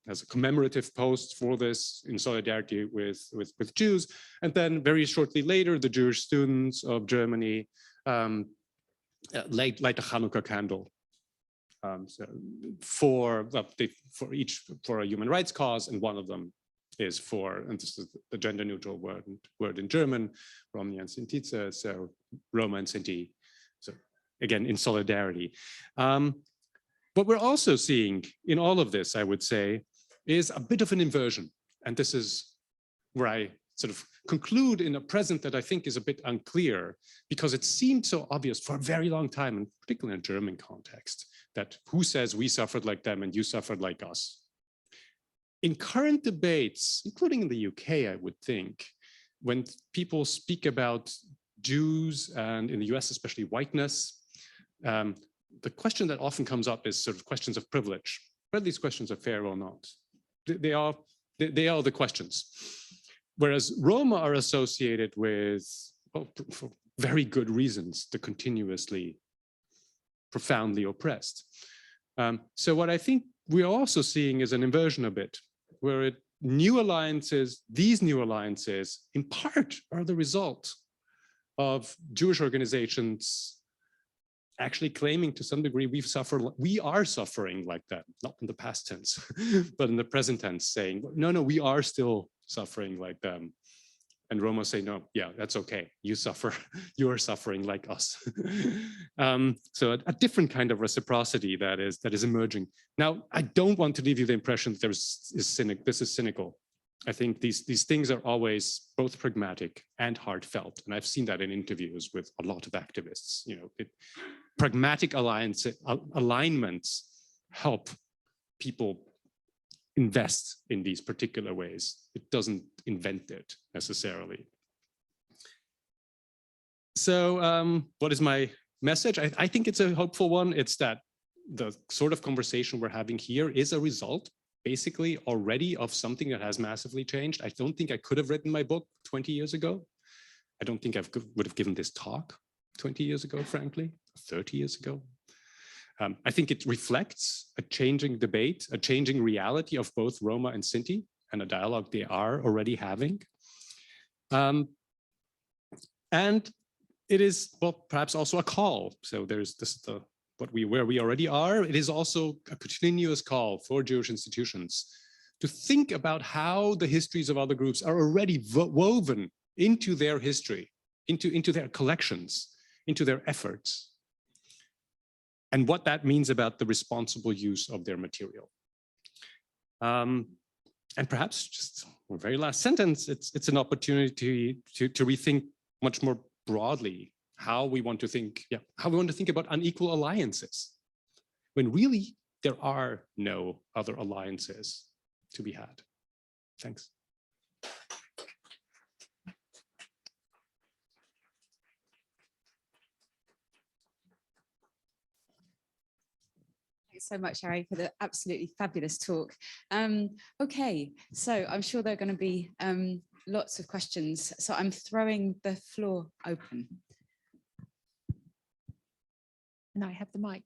as a commemorative post for this in solidarity with Jews. And then very shortly later, the Jewish students of Germany light a Hanukkah candle. So for a human rights cause, and one of them is for, and this is the gender neutral word in German, Romani and Sintice, so Roma and Sinti, so again in solidarity. What we're also seeing in all of this, I would say, is a bit of an inversion, and this is where I sort of conclude in a present that I think is a bit unclear, because it seemed so obvious for a very long time, and particularly in a German context, that who says we suffered like them and you suffered like us. In current debates, including in the UK, I would think, when people speak about Jews and in the US, especially whiteness, the question that often comes up is sort of questions of privilege, whether these questions are fair or not. They are the questions. Whereas Roma are associated with, well, for very good reasons, the continuously profoundly oppressed. So what I think we're also seeing is an inversion a bit, where these new alliances, in part, are the result of Jewish organizations actually claiming to some degree we are suffering like that, not in the past tense, but in the present tense, saying, no, we are still suffering like them. And Roma say, no, yeah, that's okay. You suffer, you are suffering like us. So a different kind of reciprocity that is emerging. Now, I don't want to leave you the impression that this is cynical. I think these things are always both pragmatic and heartfelt. And I've seen that in interviews with a lot of activists. Pragmatic alignments help people invest in these particular ways. It doesn't invent it necessarily. So what is my message? I think it's a hopeful one. It's that the sort of conversation we're having here is a result, basically, already of something that has massively changed. I don't think I could have written my book 20 years ago. I don't think I would have given this talk 20 years ago, frankly, 30 years ago. I think it reflects a changing debate, a changing reality of both Roma and Sinti, and a dialogue they are already having. And it is, well, perhaps also a call. So there's where we already are. It is also a continuous call for Jewish institutions to think about how the histories of other groups are already woven into their history, into their collections, into their efforts, and what that means about the responsible use of their material. And perhaps just a very last sentence, it's an opportunity to rethink much more broadly how we want to think about unequal alliances, when really there are no other alliances to be had. Thanks. Thanks so much, Ari, for the absolutely fabulous talk. Okay, so I'm sure there are going to be lots of questions. So I'm throwing the floor open. And I have the mic.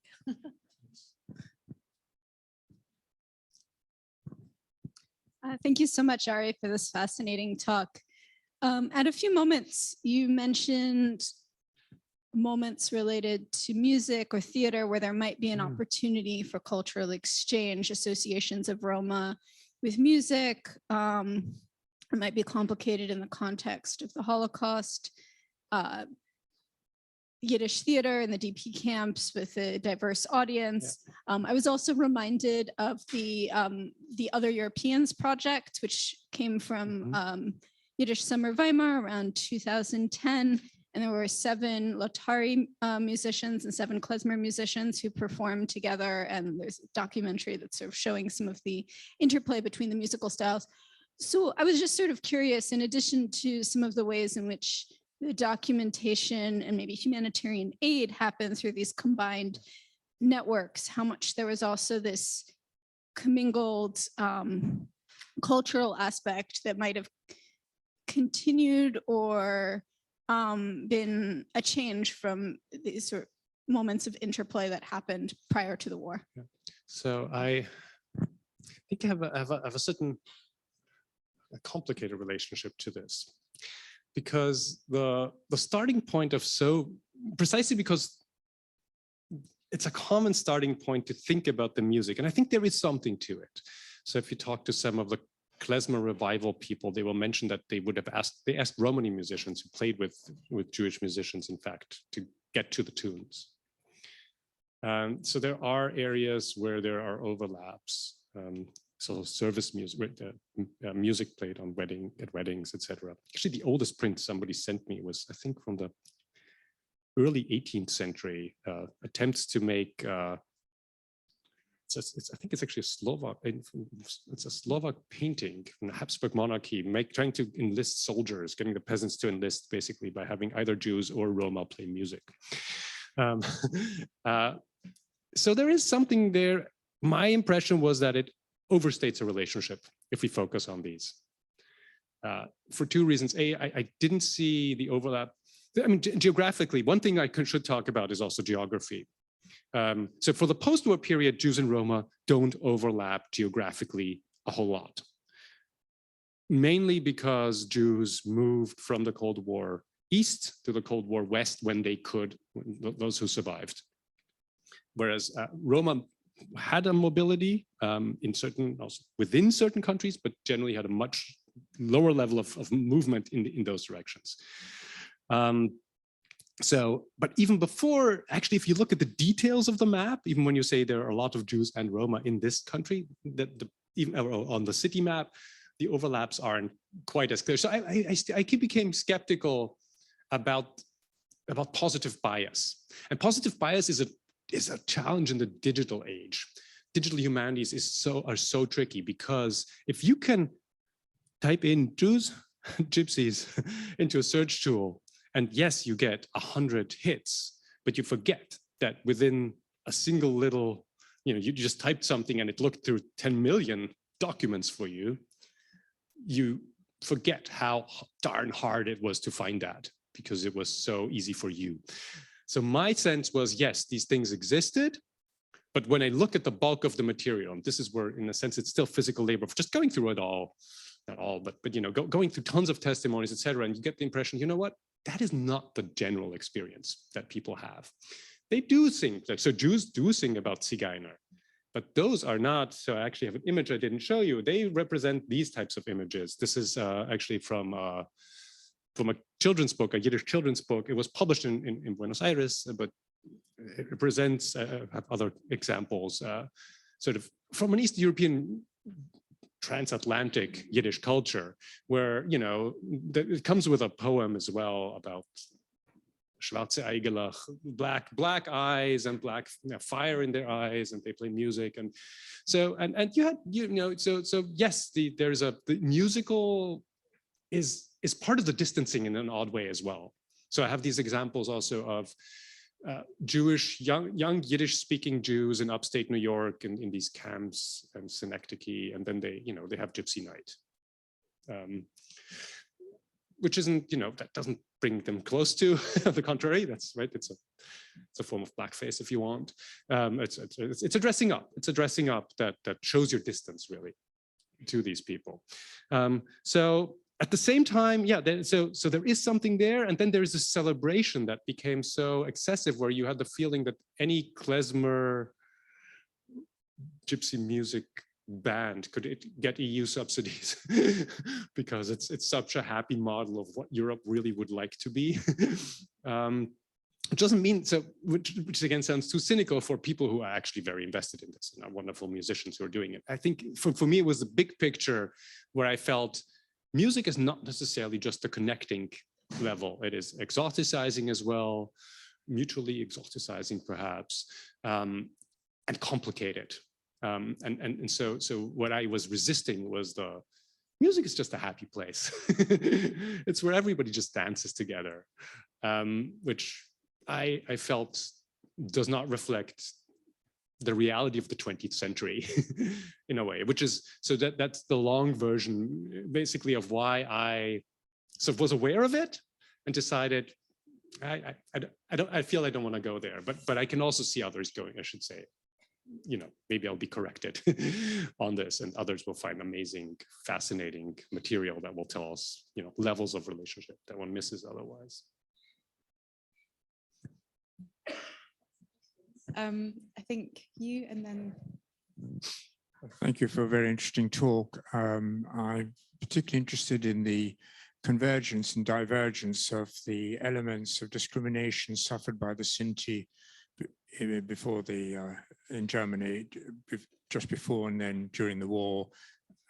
Thank you so much, Ari, for this fascinating talk. At a few moments, you mentioned moments related to music or theater where there might be an opportunity for cultural exchange, associations of Roma with music. It might be complicated in the context of the Holocaust. Yiddish theater in the DP camps with a diverse audience. Yeah. I was also reminded of the Other Europeans project, which came from Yiddish Summer Weimar around 2010. And there were 7 Lotari musicians and 7 klezmer musicians who performed together. And there's a documentary that's sort of showing some of the interplay between the musical styles. So I was just sort of curious, in addition to some of the ways in which the documentation and maybe humanitarian aid happened through these combined networks, how much there was also this commingled cultural aspect that might have continued or been a change from these sort of moments of interplay that happened prior to the war. Yeah. So I think I have a certain complicated relationship to this, because the starting point of precisely because it's a common starting point to think about the music, and I think there is something to it. So if you talk to some of the klezmer revival people, they will mention that they asked Romani musicians who played with Jewish musicians, in fact, to get to the tunes. So there are areas where there are overlaps. So service music, music played on weddings, etc. Actually, the oldest print somebody sent me was, I think, from the early 18th century. Attempts to make. I think it's actually a Slovak painting from the Habsburg monarchy, trying to enlist soldiers, getting the peasants to enlist basically by having either Jews or Roma play music. So there is something there. My impression was that it overstates a relationship if we focus on these. For 2 reasons. I didn't see the overlap. I mean, geographically, one thing I should talk about is also geography. So for the post-war period, Jews and Roma don't overlap geographically a whole lot. Mainly because Jews moved from the Cold War east to the Cold War west when they could, those who survived. Whereas Roma had a mobility within certain countries, but generally had a much lower level of movement in those directions. But even before, actually, if you look at the details of the map, even when you say there are a lot of Jews and Roma in this country, even on the city map, the overlaps aren't quite as clear. So I became skeptical about positive bias. And positive bias is a challenge in the digital age. Digital humanities are so tricky, because if you can type in Jews, gypsies into a search tool, and yes, you get 100 hits, but you forget that within a single little, you just typed something and it looked through 10 million documents for you, you forget how darn hard it was to find that, because it was so easy for you. So my sense was, yes, these things existed, but when I look at the bulk of the material, and this is where, in a sense, it's still physical labor of just going through it all, not all, but going through tons of testimonies, et cetera, and you get the impression, you know what, that is not the general experience that people have. They do sing, so Jews do sing about Zigeuner, but those are not, so I actually have an image I didn't show you. They represent these types of images. This is actually from a children's book, a Yiddish children's book. It was published in Buenos Aires, but it represents, other examples, sort of from an East European transatlantic Yiddish culture, where, it comes with a poem as well about schwarze Eigelach, black eyes and black fire in their eyes, and they play music. And so, and you had, so yes, the musical is part of the distancing in an odd way as well. So I have these examples also of Jewish, young Yiddish-speaking Jews in upstate New York and in these camps and Synecdoche, and then they have Gypsy Night, which isn't, that doesn't bring them close to the contrary. That's right. It's a form of blackface, if you want. It's a dressing up. It's a dressing up that shows your distance really to these people. So at the same time, so there is something there, and then there is a celebration that became so excessive, where you had the feeling that any klezmer gypsy music band could get EU subsidies because it's such a happy model of what Europe really would like to be. It doesn't mean so, which again sounds too cynical for people who are actually very invested in this and are wonderful musicians who are doing it. I think for me, it was the big picture where I felt music is not necessarily just the connecting level. It is exoticizing as well, mutually exoticizing perhaps, and complicated. And so what I was resisting was the music is just a happy place. It's where everybody just dances together, which I felt does not reflect the reality of the 20th century in a way, which is, so that's the long version basically of why I sort of was aware of it and decided I feel I don't want to go there, but I can also see others going, I should say. Maybe I'll be corrected on this, and others will find amazing, fascinating material that will tell us, levels of relationship that one misses otherwise. I think you, and then. Thank you for a very interesting talk. I'm particularly interested in the convergence and divergence of the elements of discrimination suffered by the Sinti before in Germany, just before and then during the war,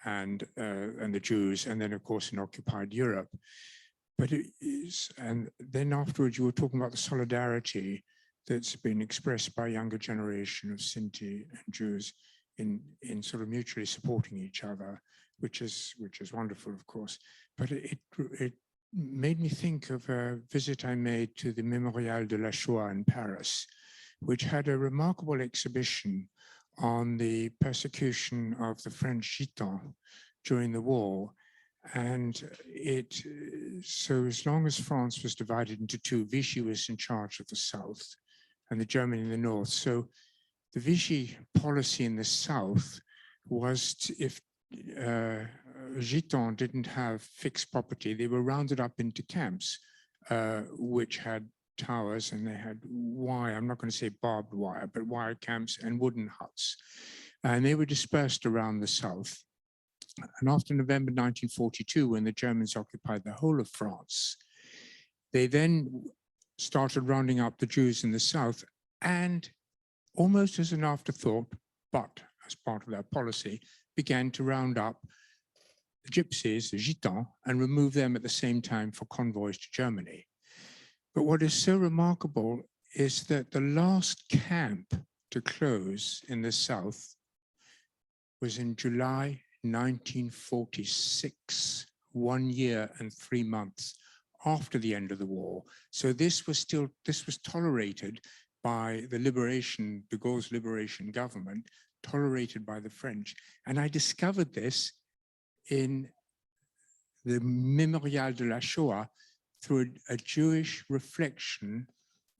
and the Jews, and then of course in occupied Europe. But it is, and then afterwards you were talking about the solidarity that's been expressed by younger generation of Sinti and Jews in sort of mutually supporting each other, which is wonderful, of course. But it made me think of a visit I made to the Mémorial de la Shoah in Paris, which had a remarkable exhibition on the persecution of the French Gitans during the war. And so as long as France was divided into two, Vichy was in charge of the south and the Germany in the north. So the Vichy policy in the south was if Gitans didn't have fixed property, they were rounded up into camps, which had towers, and they had wire, I'm not going to say barbed wire, but wire camps and wooden huts. And they were dispersed around the south. And after November 1942, when the Germans occupied the whole of France, they then started rounding up the Jews in the south, and almost as an afterthought, but as part of their policy, began to round up the gypsies, the Gitans, and remove them at the same time for convoys to Germany. But what is so remarkable is that the last camp to close in the south was in July 1946, 1 year and 3 months after the end of the war. So this was tolerated by the de Gaulle's liberation government, tolerated by the French. And I discovered this in the Mémorial de la Shoah through a Jewish reflection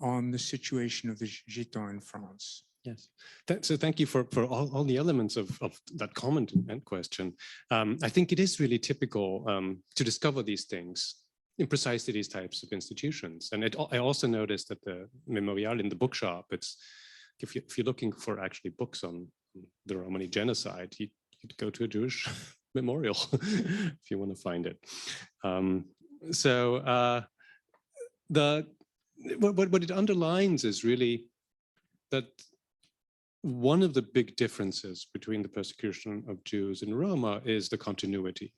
on the situation of the Gitans in France. Yes, so thank you for all the elements of that comment and question. I think it is really typical to discover these things in precisely these types of institutions. And I also noticed that the Memorial in the bookshop, it's if you're looking for actually books on the Romani genocide, you'd go to a Jewish memorial if you want to find it. What it underlines is really that one of the big differences between the persecution of Jews in Roma is the continuity.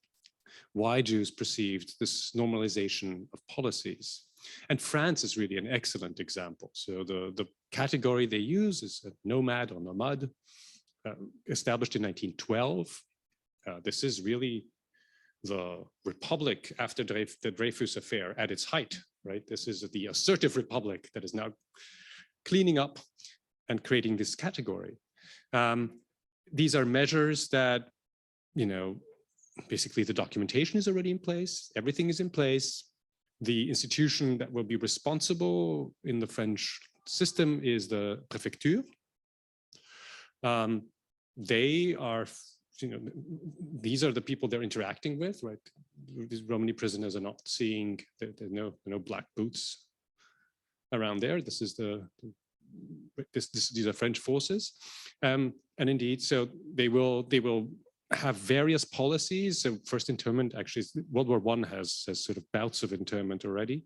Why Jews perceived this normalization of policies. And France is really an excellent example. So the category they use is a nomad or nomade, established in 1912. This is really the republic after the Dreyfus affair at its height, right? This is the assertive republic that is now cleaning up and creating this category. These are measures that, you know, basically the documentation is already in place, everything is in place. The institution that will be responsible in the French system is the préfecture. They are, you know, these are the people they're interacting with, right? These Romani prisoners are not seeing, there's no black boots around there. This is these are French forces. And indeed, so they will have various policies. So first internment, actually, World War I has sort of bouts of internment already.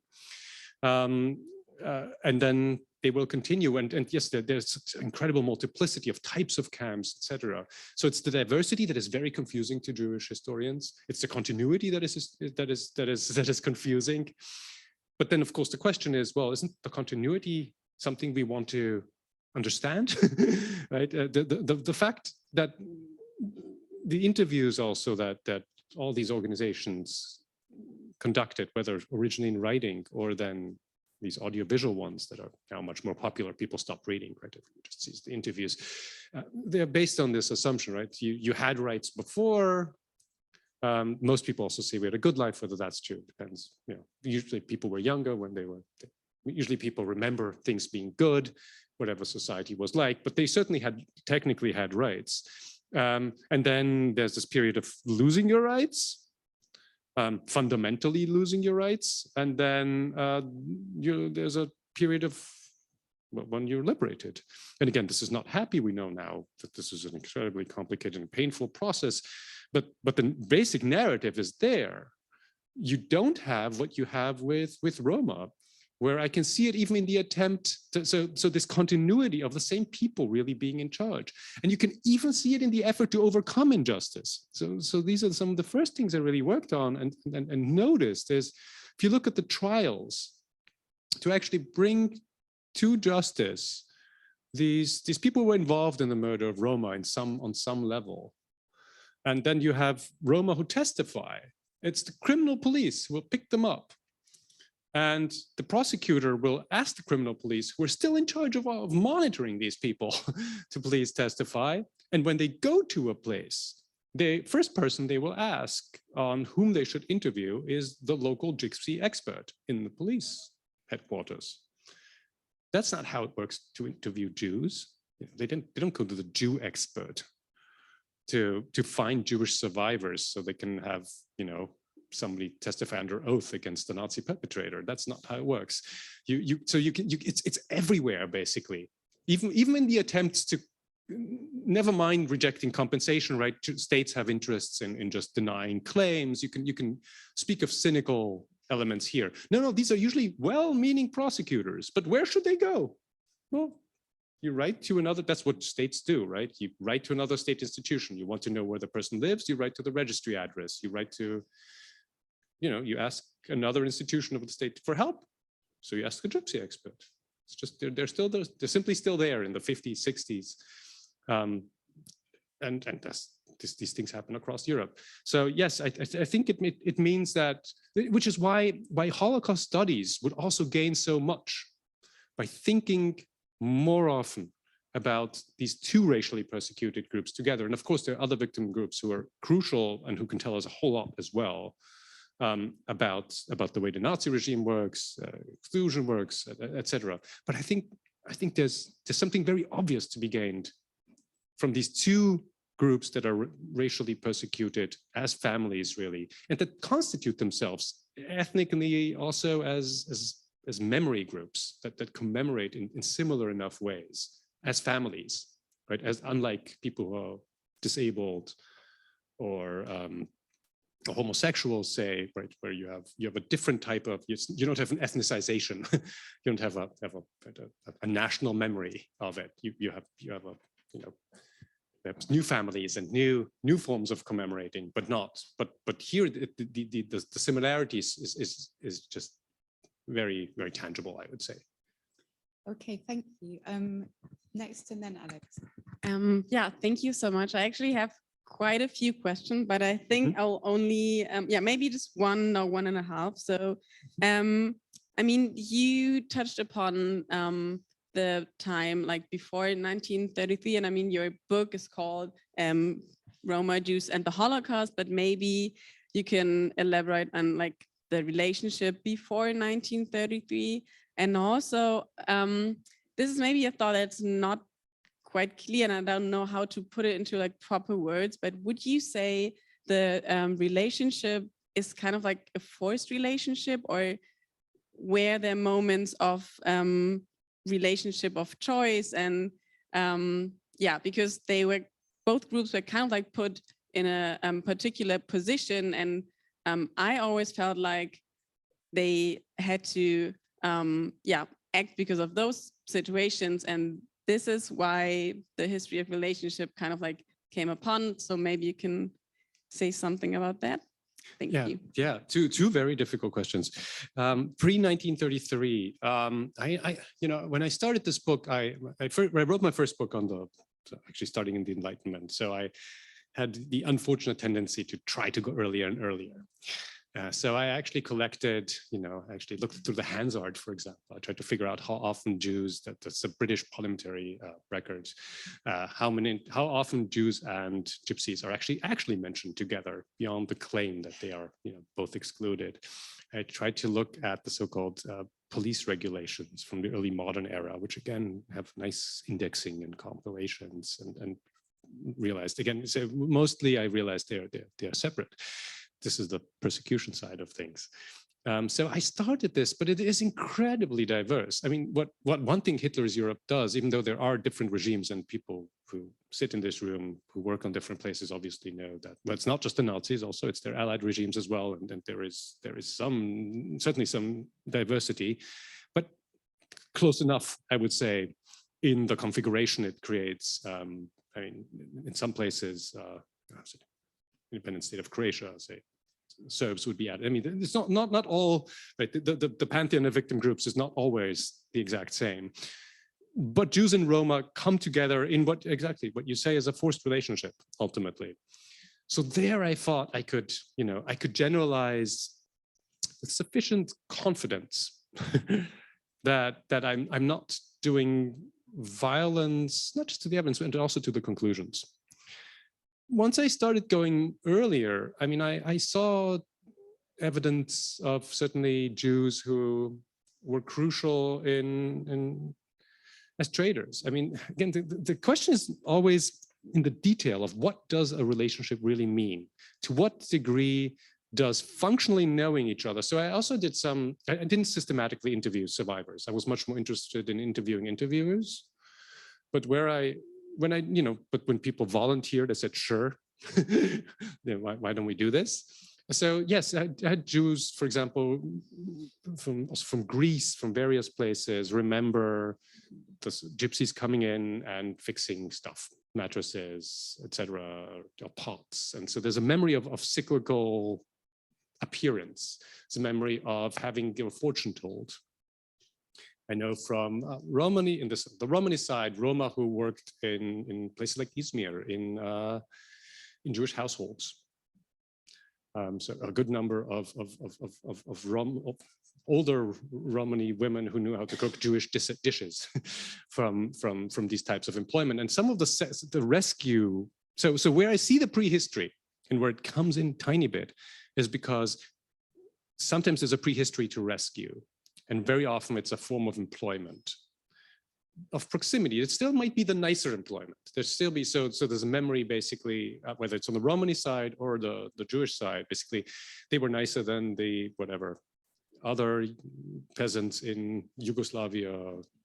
And then they will continue. And yes, there's incredible multiplicity of types of camps, etc. So it's the diversity that is very confusing to Jewish historians. It's the continuity that is confusing. But then, of course, the question is, well, isn't the continuity something we want to understand? Right? The fact that the interviews also that all these organizations conducted, whether originally in writing or then these audiovisual ones that are now much more popular, people stop reading, right? If you just see the interviews, they're based on this assumption, right? You had rights before. Most people also say we had a good life, whether that's true, depends. You know, usually people were younger when usually people remember things being good, whatever society was like, but they certainly technically had rights. And then there's this period of losing your rights, fundamentally losing your rights, and then there's a period of when you're liberated. And again, this is not happy. We know now that this is an incredibly complicated and painful process, but the basic narrative is there. You don't have what you have with Roma, where I can see it even in the attempt so this continuity of the same people really being in charge. And you can even see it in the effort to overcome injustice. So these are some of the first things I really worked on and noticed is, if you look at the trials, to actually bring to justice these people who were involved in the murder of Roma on some level. And then you have Roma who testify. It's the criminal police who will pick them up. And the prosecutor will ask the criminal police, who are still in charge of monitoring these people, to please testify. And when they go to a place, the first person they will ask on whom they should interview is the local gypsy expert in the police headquarters. That's not how it works to interview Jews. They don't go to the Jew expert to find Jewish survivors so they can have, you know, somebody testify under oath against the Nazi perpetrator. That's not how it works. It's everywhere, basically. Even in the attempts to, never mind rejecting compensation, right? States have interests in just denying claims. You can speak of cynical elements here. No, these are usually well-meaning prosecutors, but where should they go? Well, you write to another, that's what states do, right? You write to another state institution. You want to know where the person lives, you write to the registry address. You write to, you know, you ask another institution of the state for help. So you ask a gypsy expert. It's just, they're simply still there in the 50s, 60s. And these things happen across Europe. So yes, I think it means that, which is why Holocaust studies would also gain so much by thinking more often about these two racially persecuted groups together. And of course, there are other victim groups who are crucial and who can tell us a whole lot as well. About the way the Nazi regime works, exclusion works, etc. But I think there's something very obvious to be gained from these two groups that are racially persecuted as families, really, and that constitute themselves ethnically also as memory groups that commemorate in similar enough ways as families, right? As unlike people who are disabled or homosexuals, say, right, where you have a different type of, you don't have an ethnicization, you don't have a national memory of it. You have new families and new forms of commemorating, but here the similarities is just very, very tangible, I would say. Okay, thank you. Next, and then Alex. Yeah, thank you so much. I actually have quite a few questions, but I think I'll only, maybe just one or one and a half. So, I mean, you touched upon the time like before 1933, and I mean, your book is called Roma, Jews and the Holocaust, but maybe you can elaborate on like the relationship before 1933. And also, this is maybe a thought that's not quite clear, and I don't know how to put it into like proper words, but would you say the relationship is kind of like a forced relationship, or were there moments of relationship of choice? And yeah, because they were, both groups were kind of like put in a particular position, and I always felt like they had to yeah, act because of those situations, and this is why the history of relationship kind of like came upon. So maybe you can say something about that. Thank you. Yeah, two very difficult questions. Pre-1933, you know, when I started this book, I wrote my first book on the, actually starting in the Enlightenment. So I had the unfortunate tendency to try to go earlier and earlier. So I actually collected, you know, actually looked through the Hansard, for example. I tried to figure out how often Jews, that's a British parliamentary record, how often Jews and Gypsies are actually mentioned together beyond the claim that they are, you know, both excluded. I tried to look at the so-called police regulations from the early modern era, which again have nice indexing and compilations, and realized again, so mostly I realized they are separate. This is the persecution side of things. So I started this, but it is incredibly diverse. I mean, what one thing Hitler's Europe does, even though there are different regimes, and people who sit in this room who work on different places obviously know that, but it's not just the Nazis, also it's their allied regimes as well, and there is certainly some diversity, but close enough, I would say, in the configuration it creates. I mean, in some places, independent state of Croatia, say, Serbs would be added. I mean, it's not all, right? The pantheon of victim groups is not always the exact same. But Jews and Roma come together in what you say is a forced relationship, ultimately. So there I thought I could, you know, I could generalize with sufficient confidence that I'm not doing violence, not just to the evidence, but also to the conclusions. Once I started going earlier, I mean, I saw evidence of certainly Jews who were crucial as traders. I mean, again, the question is always in the detail of what does a relationship really mean? To what degree does functionally knowing each other? So I also did I didn't systematically interview survivors. I was much more interested in interviewing interviewers, but when people volunteered, I said, sure, why don't we do this? So yes, I had Jews, for example, from Greece, from various places, remember the Gypsies coming in and fixing stuff, mattresses, etc., pots. And so there's a memory of cyclical appearance. It's a memory of having your fortune told. I know from Romani, the Romani side, Roma who worked in places like Izmir, in Jewish households. So a good number of older Romani women who knew how to cook Jewish dishes from these types of employment. And some of the rescue, so where I see the prehistory and where it comes in tiny bit is because sometimes there's a prehistory to rescue. And very often it's a form of employment, of proximity. It still might be the nicer employment. There's still be, so there's a memory basically, whether it's on the Romani side or the Jewish side, basically, they were nicer than the whatever other peasants in Yugoslavia,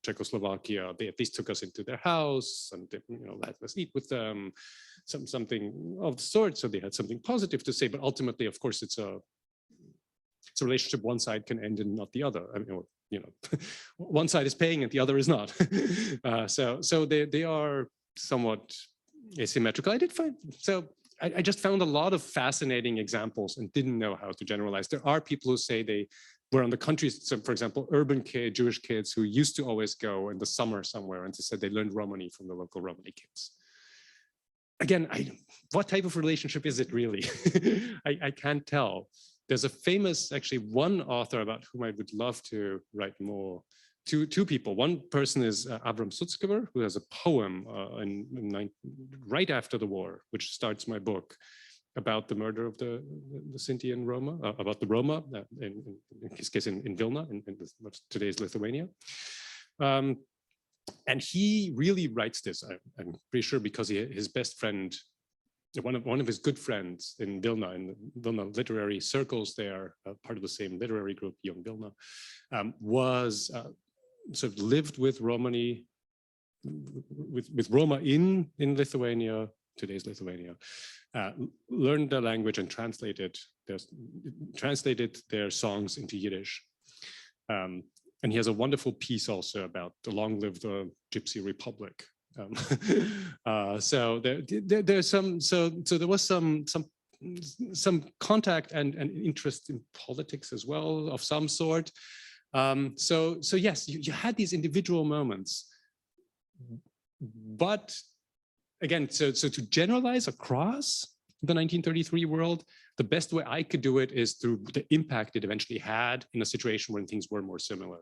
Czechoslovakia. They at least took us into their house and they, let us eat with them, something of the sort. So they had something positive to say, but ultimately, of course, it's a relationship one side can end and not the other. I mean, one side is paying and the other is not. So they are somewhat asymmetrical. I did find, so I just found a lot of fascinating examples and didn't know how to generalize. There are people who say they were on the country, so for example, urban Jewish kids who used to always go in the summer somewhere and they said they learned Romani from the local Romani kids. Again, what type of relationship is it really? I can't tell. There's a famous, actually one author about whom I would love to write more, two people. One person is Abram Sutzkever, who has a poem right after the war, which starts my book, about the murder of the Sinti and Roma, about the Roma, in his case in Vilna, in what's today's Lithuania. And he really writes this, I'm pretty sure, because his best friend, one of his good friends in Vilna literary circles there, part of the same literary group, Young Vilna, was sort of lived with Romani, with Roma in Lithuania, today's Lithuania, learned the language and translated their songs into Yiddish. And he has a wonderful piece also about the long live the Gypsy Republic. So there's there was some contact and interest in politics as well of some sort. So yes, you had these individual moments, but again, so to generalize across the 1933 world, the best way I could do it is through the impact it eventually had in a situation when things were more similar.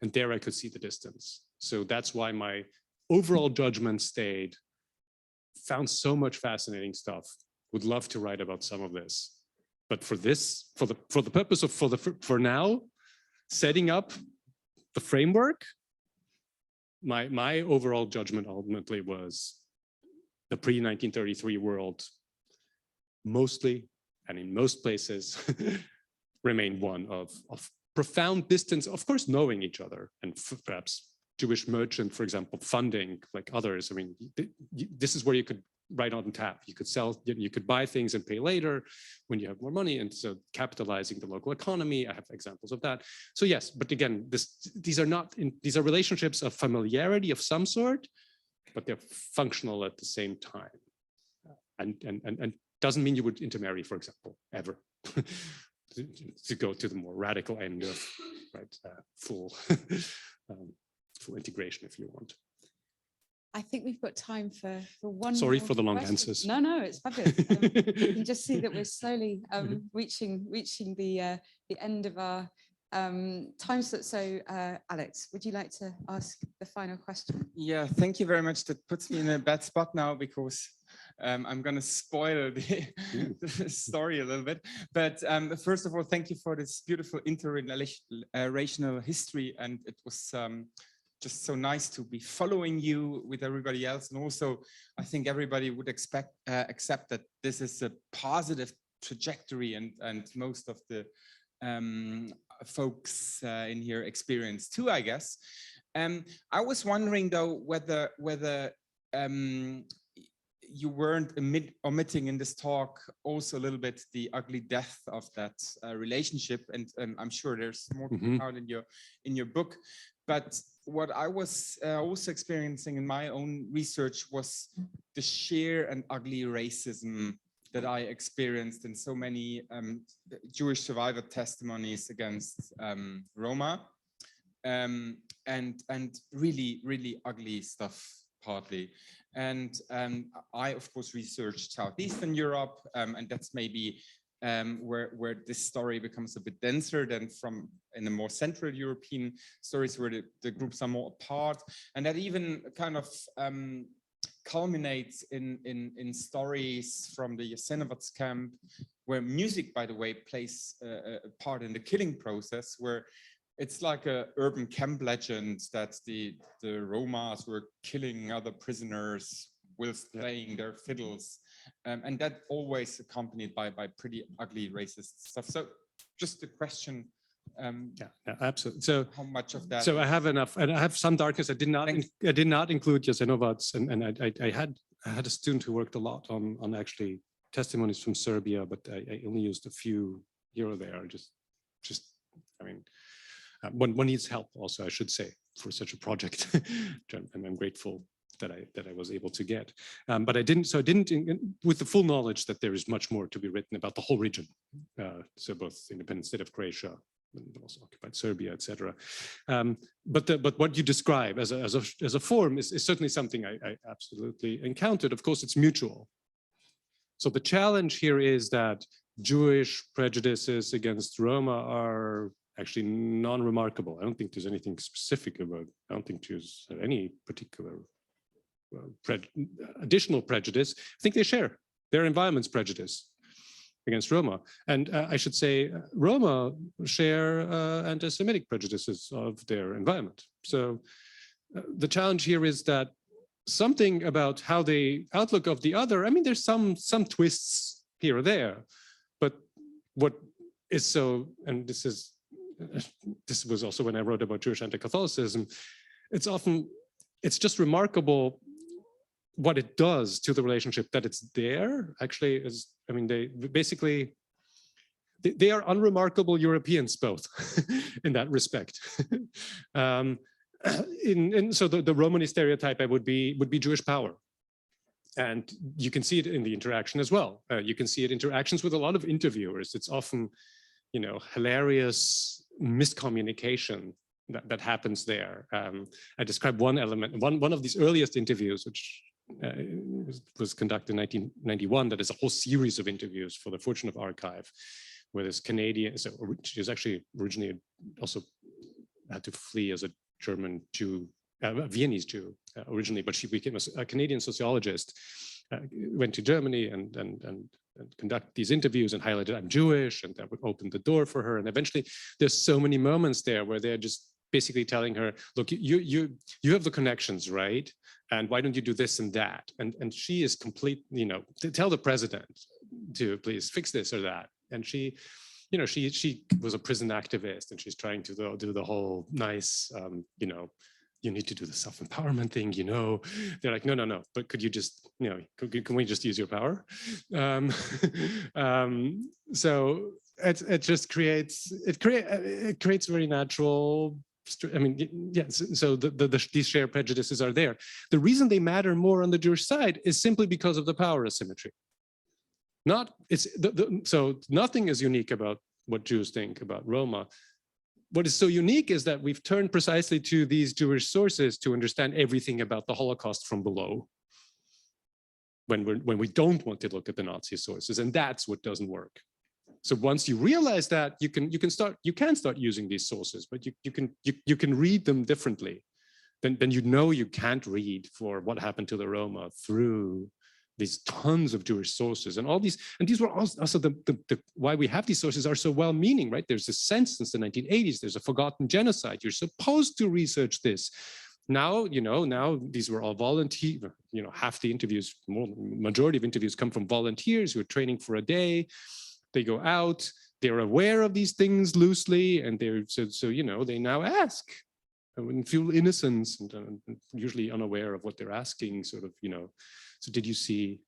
And there I could see the distance. So that's why my overall judgment stayed. Found so much fascinating stuff. Would love to write about some of this. But for this, for the purpose of, for now, setting up the framework, my overall judgment ultimately was the pre-1933 world, mostly and in most places, remained one of profound distance, of course, knowing each other, and perhaps Jewish merchant, for example, funding like others. I mean, this is where you could write on tap. You could sell, you could buy things and pay later when you have more money, and so capitalizing the local economy. I have examples of that. So yes, but again, these are relationships of familiarity of some sort, but they're functional at the same time, and doesn't mean you would intermarry, for example, ever. to go to the more radical end of full integration, if you want. I think we've got time for one. Sorry more for the long question. answers. No, it's fabulous. You can just see that we're slowly reaching the end of our time slot. So, Alex, would you like to ask the final question? Yeah, thank you very much. That puts me in a bad spot now because I'm going to spoil the story a little bit. But first of all, thank you for this beautiful interrelational history. And it was just so nice to be following you with everybody else. And also, I think everybody would accept that this is a positive trajectory, and most of the folks in here experience too, I guess. I was wondering though whether you weren't omitting in this talk also a little bit the ugly death of that relationship, and I'm sure there's more out in your book. But what I was also experiencing in my own research was the sheer and ugly racism that I experienced in so many Jewish survivor testimonies against Roma, and really, really ugly stuff partly. And I, of course, researched Southeastern Europe, and that's maybe where this story becomes a bit denser than in the more Central European stories where the groups are more apart. And that even kind of culminates in stories from the Jasenovac camp, where music, by the way, plays a part in the killing process, where it's like a urban camp legend that the Romas were killing other prisoners whilst playing their fiddles. And that always accompanied by pretty ugly racist stuff. So just a question. Yeah, absolutely. So how much of that? So I have enough, and I have some darkness. I did not include Jasenovac, and I had a student who worked a lot on actually testimonies from Serbia, but I only used a few here or there. Just I mean, one needs help also, I should say, for such a project. And I'm grateful that I was able to get, but I didn't with the full knowledge that there is much more to be written about the whole region. So both independent state of Croatia, and also occupied Serbia, etc. But what you describe as a form is certainly something I absolutely encountered. Of course, it's mutual. So the challenge here is that Jewish prejudices against Roma are actually non-remarkable. I don't think there's anything specific about, I don't think Jews have any particular additional prejudice. I think they share their environment's prejudice against Roma. And I should say Roma share anti-Semitic prejudices of their environment. So the challenge here is that something about how the outlook of the other, I mean, there's some twists here or there, but what is so, and this was also when I wrote about Jewish anti-Catholicism, it's just remarkable what it does to the relationship that it's there. Actually, is, I mean, they are unremarkable Europeans both in that respect. So the Romani stereotype would be Jewish power. And you can see it in the interaction as well. You can see it interactions with a lot of interviewers. It's often, you know, hilarious miscommunication that happens there. I described one element, one of these earliest interviews, which was conducted in 1991, that is a whole series of interviews for the Fortune of Archive, where this Canadian, so she was actually originally also had to flee as a German Jew, a Viennese Jew originally, but she became a Canadian sociologist, went to Germany and conduct these interviews and highlighted I'm Jewish, and that would open the door for her. And eventually there's so many moments there where they're just basically telling her, look, you have the connections, right? And why don't you do this and that? And she is complete, you know, to tell the president to please fix this or that. And she, you know, she was a prison activist, and she's trying to do the whole nice, you know, you need to do the self-empowerment thing, you know. They're like, no, but could you just, you know, can we just use your power? So it just creates very natural, I mean, yes, so these shared prejudices are there. The reason they matter more on the Jewish side is simply because of the power asymmetry. So nothing is unique about what Jews think about Roma. What is so unique is that we've turned precisely to these Jewish sources to understand everything about the Holocaust from below, when we don't want to look at the Nazi sources, and that's what doesn't work. So once you realize that, you can start using these sources, but you can read them differently. Then you know you can't read for what happened to the Roma through these tons of Jewish sources, and all these, and these were also the why we have these sources are so well-meaning, right? There's this sense since the 1980s, there's a forgotten genocide. You're supposed to research this. Now, you know, now these were all volunteer, you know, half the interviews, majority of interviews come from volunteers who are training for a day. They go out, they're aware of these things loosely, and they're, so you know, they now ask and feel innocence and usually unaware of what they're asking, sort of, you know. So did you see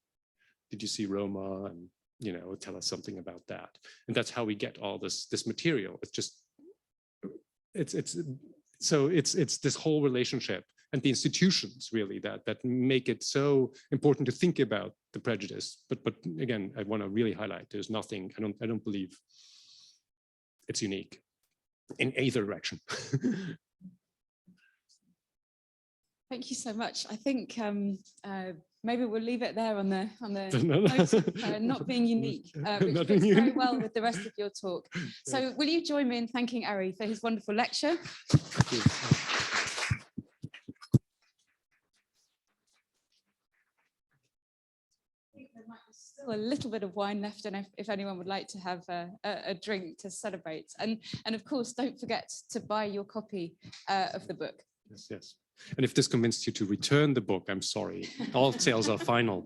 Roma, and, you know, tell us something about that. And that's how we get all this material. It's just, it's this whole relationship and the institutions really that make it so important to think about the prejudice. But again, I want to really highlight, there's nothing, I don't believe it's unique in either direction. Thank you so much. I think maybe we'll leave it there on the note of not being unique, which fits very well with the rest of your talk. So will you join me in thanking Ari for his wonderful lecture? Thank you. Still a little bit of wine left, and if anyone would like to have a drink to celebrate, and of course don't forget to buy your copy of the book. Yes. And if this convinced you to return the book, I'm sorry, all sales are final.